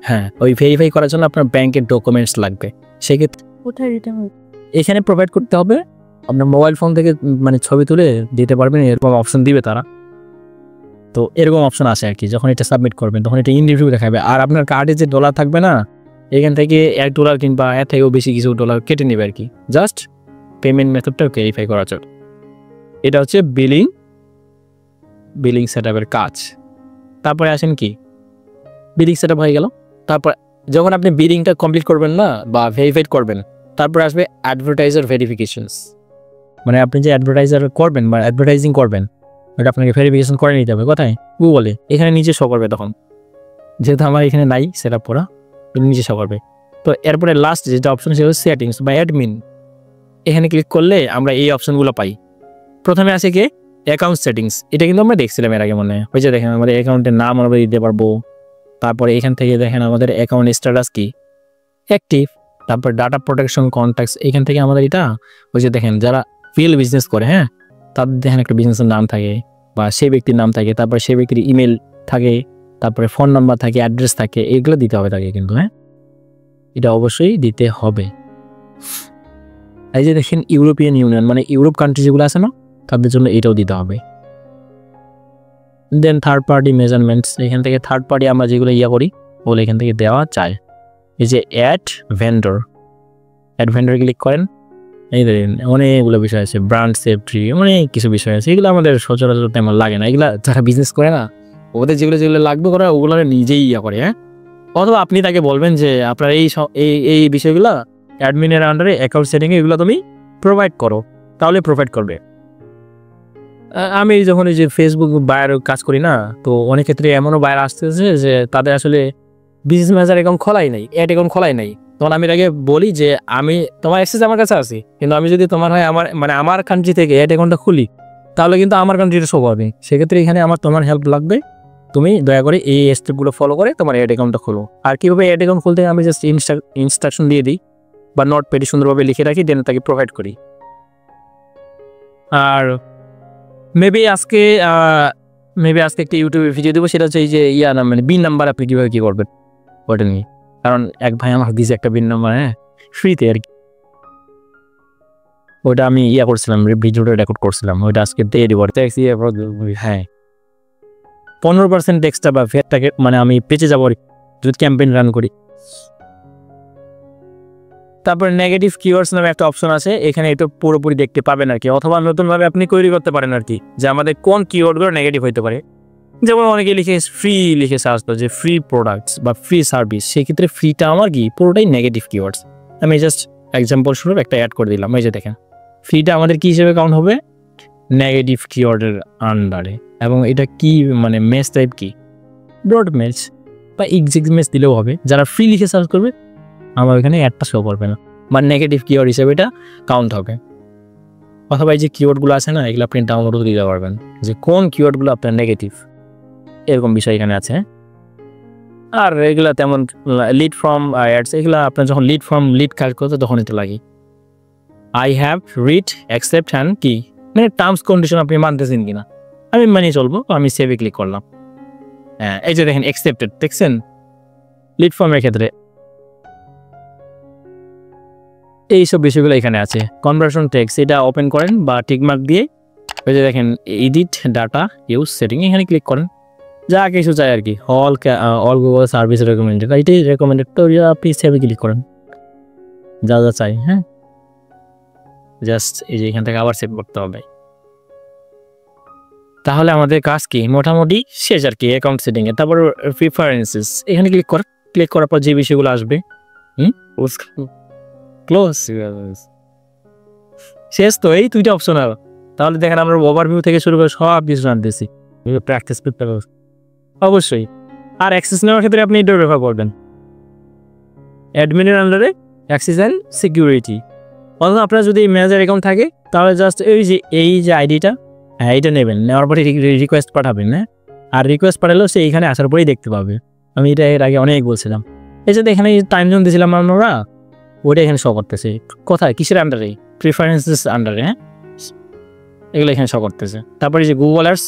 হ্যাঁ, ওই ভেরিফাই করার জন্য আপনার ব্যাংকের ডকুমেন্টস লাগবে। সেক্ষেত্রে কোথায় রিটার্ন হবে? এখানে প্রোভাইড করতে হবে, আপনার মোবাইল ফোন থেকে মানে ছবি তুলে দিতে পারবেন, এরকম অপশন দিবে তারা। তো এরকম অপশন আসে আর কি, যখন এটা সাবমিট করবেন তখন এটা ইন রিভিউ দেখাবে। আর আপনার কার্ডে যে ডলার থাকবে না, এখান থেকে $1 কিংবা এর থেকেও বেশি কিছু ডলার কেটে নেবে আর কি, জাস্ট পেমেন্ট মেথডটা ভেরিফাই করার জন্য। এটা হচ্ছে বিলিং সেটআপের কাজ। তারপরে আসেন কি, বিলিং সেটআপ হয়ে গেল। তারপর যখন আপনি বিলিংটা কমপ্লিট করবেন না বা ভেরিফাইড করবেন, তারপরে আসবে অ্যাডভার্টাইজার ভেরিফিকেশনস। মানে আপনি যে অ্যাডভার্টাইজার করবেন বা অ্যাডভার্টাইজিং করবেন, ওটা আপনাকে ভেরিফিকেশন করে নিতে হবে। কোথায়? গুগলে। এখানে নিচে শো করবে, তখন যেহেতু আমার এখানে নাই সেট আপ করা, নিচে শো করবে। তো এরপরে লাস্ট যেটা অপশন সেটা হচ্ছে সেটিংস বা অ্যাডমিন। এখানে ক্লিক করলে আমরা এই অপশনগুলো পাই। প্রথমে আছে কি অ্যাকাউন্ট সেটিংস, এটা কিন্তু আমরা দেখছিলাম এর আগে মনে হয়। ওই যে দেখেন আমাদের অ্যাকাউন্টের নাম আমরা দিতে পারবো। তারপরে এখান থেকে দেখেন আমাদের অ্যাকাউন্ট স্ট্যাটাস কি, অ্যাক্টিভ। তারপর ডাটা প্রোটেকশন, কন্ট্যাক্টস, এখান থেকে আমাদের এটা ওই যে দেখেন যারা ফিল বিজনেস করে, হ্যাঁ, তাদের দেখেন একটা বিজনেসের নাম থাকে বা সেই ব্যক্তির নাম থাকে, তারপর সেই ব্যক্তির ইমেল থাকে, তারপরে ফোন নাম্বার থাকে, অ্যাড্রেস থাকে, এগুলো দিতে হবে তাকে কিন্তু। হ্যাঁ, এটা অবশ্যই দিতে হবে। এই যে দেখেন ইউরোপিয়ান ইউনিয়ন মানে ইউরোপ কান্ট্রি যেগুলো আছে না, তাদের জন্য এটাও দিতে হবে। দেন থার্ড পার্টি মেজারমেন্টস, এখান থেকে থার্ড পার্টি আমরা যেগুলো করি ওগুলো এখান থেকে দেওয়া যায়। এই যে অ্যাড ভেন্ডর ক্লিক করেন, এই দেখেন অনেকগুলো বিষয় আছে, ব্র্যান্ড সেফটি, অনেক কিছু বিষয় আছে। এগুলো আমাদের সচরাচর তেমন লাগে না, এগুলো যারা বিজনেস করে না ওদের যেগুলো লাগবে করা ওগুলো নিজেই করে। হ্যাঁ, অথবা আপনি তাকে বলবেন যে আপনার এই বিষয়গুলো অ্যাডমিনের আন্ডারে অ্যাকাউন্ট সেটিংয়ে এগুলো তুমি প্রোভাইড করো, তাহলে প্রোভাইড করবে। আমি যখন এই যে ফেসবুক বায়ার কাজ করি না, তো অনেক ক্ষেত্রে এমনও বায়ার আসতেছে যে তাদের আসলে বিজনেস ম্যানেজার অ্যাকাউন্ট খোলাই নাই, অ্যাড অ্যাকাউন্ট খোলাই নাই। তখন আমি তাকে বলি যে আমি তোমার অ্যাক্সেস আমার কাছে আছে, কিন্তু আমি যদি তোমার হয় আমার কান্ট্রি থেকে অ্যাড অ্যাকাউন্টটা খুলি তাহলে কিন্তু আমার কান্ট্রিটা শো করবে। সেক্ষেত্রে এখানে তোমার হেল্প লাগবে, তুমি দয়া করে এই স্টেপগুলো ফলো করে তোমার অ্যাড অ্যাকাউন্টটা খোলো। আর কীভাবে অ্যাড অ্যাকাউন্ট খুলতে আমি জাস্ট ইনস্ট্রাকশন দিয়ে দিই বা নোটপ্যাডে সুন্দরভাবে লিখে রাখি, দেন তাকে প্রোভাইড করি। আর মেবি আজকে একটা ইউটিউবে ভিডিও দেবো, সেটা হচ্ছে এই যে মানে বিন নাম্বার আপনি কীভাবে কী করবেন ওটা নিয়ে। কারণ এক ভাই আমার দিয়েছে একটা বিন নাম্বার, হ্যাঁ, ফ্রিতে আর কি। ওটা আমি করছিলাম, ভিডিওটা রেকর্ড করছিলাম, ওইটা আজকে দিয়ে দেবো। হ্যাঁ, 15% এক্সট্রা বা ভ্যাটটাকে মানে আমি বেঁচে যাবো যদি ক্যাম্পেইন রান করি। তারপর নেগেটিভ কিওয়ার্ডস নামে একটা অপশন আছে, এখানে এটা পুরোপুরি দেখতে পাবেন আর কি, অথবা নতুনভাবে আপনি তৈরি করতে পারেন আর কি, যে আমাদের কোন কিওয়ার্ডগুলো নেগেটিভ হইতে পারে। যেমন অনেকে লিখে সার্চ করো যে ফ্রি প্রোডাক্টস বা ফ্রি সার্ভিস, সেক্ষেত্রে ফ্রিটা আমার কি পুরোটাই নেগেটিভ কিওয়ার্ডস। আমি জাস্ট এক্সাম্পল স্বরূপ একটা অ্যাড করে দিলাম। এই যে দেখেন ফ্রিটা আমাদের কি হিসেবে কাউন্ট হবে, নেগেটিভ কিওয়ার্ডের আন্ডারে। এবং এটা কি মানে মেস টাইপ কি ব্রড মেস বা এক্সাক্ট মেস দিলেও হবে। যারা ফ্রি লিখে সার্চ করবে আমার এখানে অ্যাডটা শো করবে না, বা নেগেটিভ কিওয়ার্ড হিসেবে এটা কাউন্ট হবে। অথবা এই যে কিওয়ার্ডগুলো আছে না, এগুলো আপনি ডাউনলোডও দিতে পারবেন, যে কোন কিওয়ার্ডগুলো আপনার নেগেটিভ, এরকম বিষয় এখানে আছে। আর এগুলা তেমন লিড ফ্রম অ্যাডস, এগুলা আপনার যখন লিড কাজ করতে তখন এটা লাগে। I have read accept and কি মানে টার্মস কন্ডিশন আপনি মানতেছেন কিনা, আমি মানিয়ে চলবো, আমি সেভে ক্লিক করলাম। হ্যাঁ, এই যে দেখেন অ্যাকসেপ্টেড, দেখছেন লিড ফর্মের ক্ষেত্রে এইসব বিষয়গুলো এখানে আছে। কনভার্সন টেক্সট এটা ওপেন করেন বা টিকমার্ক দিয়ে ওই যে দেখেন এডিট ডাটা ইউজ সেটিং, এখানে ক্লিক করেন, যা কিছু চাই আর কি, অল গুগল সার্ভিস রেকমেন্ডেড, এটাই রেকমেন্ডেড, তো আপনি সেভে ক্লিক করেন যা যা চাই। হ্যাঁ, জাস্ট এই যে এখান থেকে আবার সেভ করতে হবে। তাহলে আমাদের কাজ কি মোটামুটি শেষ আর কি অ্যাকাউন্ট সেটিংয়ে। তারপর প্রিফারেন্সেস এখানে ক্লিক করার পর যে বিষয়গুলো আসবে ক্লোজ শেষ, তো এই দুইটা অপশনাল। তাহলে দেখেন আমরা ওভারভিউ থেকে শুরু করে সব কিছু জানতেছি, প্র্যাকটিস করতে হবে অবশ্যই। আর অ্যাক্সেস নেওয়ার ক্ষেত্রে আপনি এটা ব্যবহার করবেন অ্যাডমিনের আন্ডারে অ্যাক্সেস অ্যান্ড সিকিউরিটি। অথবা আপনার যদি ম্যানেজার অ্যাকাউন্ট থাকে তাহলে জাস্ট এই যে আইডিটা, হ্যাঁ এইটা নেবেন, নেওয়ার পরে রিকোয়েস্ট পাঠাবেন। হ্যাঁ, আর রিকোয়েস্ট পাঠালেও সে এইখানে আসার পরেই দেখতে পাবে। আমি এটা এর আগে অনেক বলছিলাম। এই যে এখানে টাইম জোন দিয়েছিলাম আমরা, ওইটা এখানে শো করতেছে। কোথায়, কিসের আন্ডারে? প্রিফারেন্সেস আন্ডারে। হ্যাঁ, এগুলো এখানে শো করতেছে। তারপরে যে গুগল অ্যাডস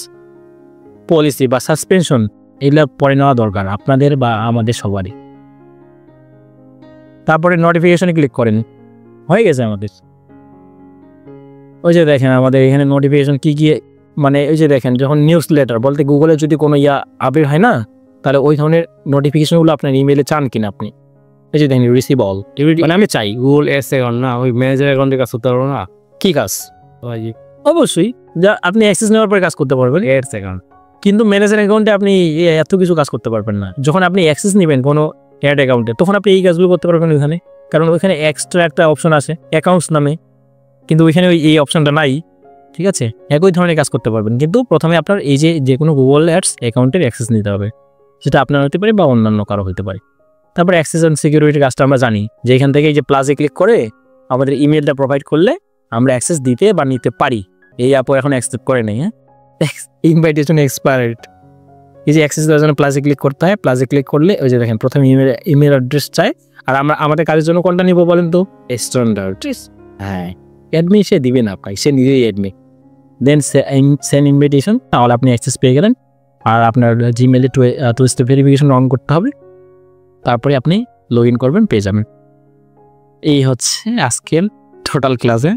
পলিসি বা সাসপেনশন, এগুলো পরে নেওয়া দরকার আপনাদের বা আমাদের সবারই। তারপরে নোটিফিকেশনে ক্লিক করেন, হয়ে গেছে আমাদের। ওই যে দেখেন আমাদের এখানে নোটিফিকেশন কি কি, মানে ওই যে দেখেন যখন নিউজ লেটার বলতে গুগলে যদি কোনো আপডেট হয় না, তাহলে ওই ধরনের নোটিফিকেশনগুলো আপনার ইমেলে চান কিনা আপনি। এই যে দেখেন রিসিভ অল, মানে আমি চাই গুগল এস অ্যাকাউন্ট না, ওই ম্যানেজার অ্যাকাউন্টে কাজ করতে পারবো না। কি কাজ? অবশ্যই যা আপনি অ্যাক্সেস নেওয়ার পরে কাজ করতে পারবেন এস অ্যাকাউন্ট, কিন্তু ম্যানেজার অ্যাকাউন্টে আপনি এত কিছু কাজ করতে পারবেন না। যখন আপনি অ্যাক্সেস নেবেন কোনো অ্যাড অ্যাকাউন্টে, তখন আপনি এই কাজগুলো করতে পারবেন ওইখানে, কারণ ওইখানে এক্সট্রা একটা অপশন আছে অ্যাকাউন্টস নামে, কিন্তু ওইখানে এই অপশনটা নাই। ঠিক আছে, একই ধরনের কাজ করতে পারবেন, কিন্তু প্রথমে আপনার এই যে কোনো গুগল অ্যাডস অ্যাকাউন্টের অ্যাক্সেস নিতে হবে, সেটা আপনার হতে পারে বা অন্যান্য কারো হতে পারে। তারপর অ্যাক্সেস অ্যান্ড সিকিউরিটির কাজটা আমরা জানি যে এখান থেকে এই যে প্লাসে ক্লিক করে আমাদের ইমেলটা প্রোভাইড করলে আমরা অ্যাক্সেস দিতে বা নিতে পারি। এই অ্যাপও এখন অ্যাকসেপ্ট করে নেই। হ্যাঁ, ইনভাইটেশন এক্সপায়ার্ড, এই যে অ্যাক্সেস দেওয়ার জন্য প্লাসে ক্লিক করতে হয়। প্লাসে ক্লিক করলে ওই যে দেখেন প্রথমে ইমেল অ্যাড্রেস চাই, আর আমরা আমাদের কাজের জন্য কোনটা নিব বলেন তো? স্ট্যান্ডার্ড। হ্যাঁ, অ্যাডমিন সে দিবে না ভাই, সে নিজেই অ্যাডমিন। দেন সেন্ড ইনভিটেশন, তাহলে আপনি অ্যাক্সেস পেয়ে গেলেন। আর আপনার জিমেলে টু স্টেপ ভেরিফিকেশন অন করতে হবে, তারপরে আপনি লগ ইন করবেন, পেয়ে যাবেন। এই হচ্ছে আজকের টোটাল ক্লাসে।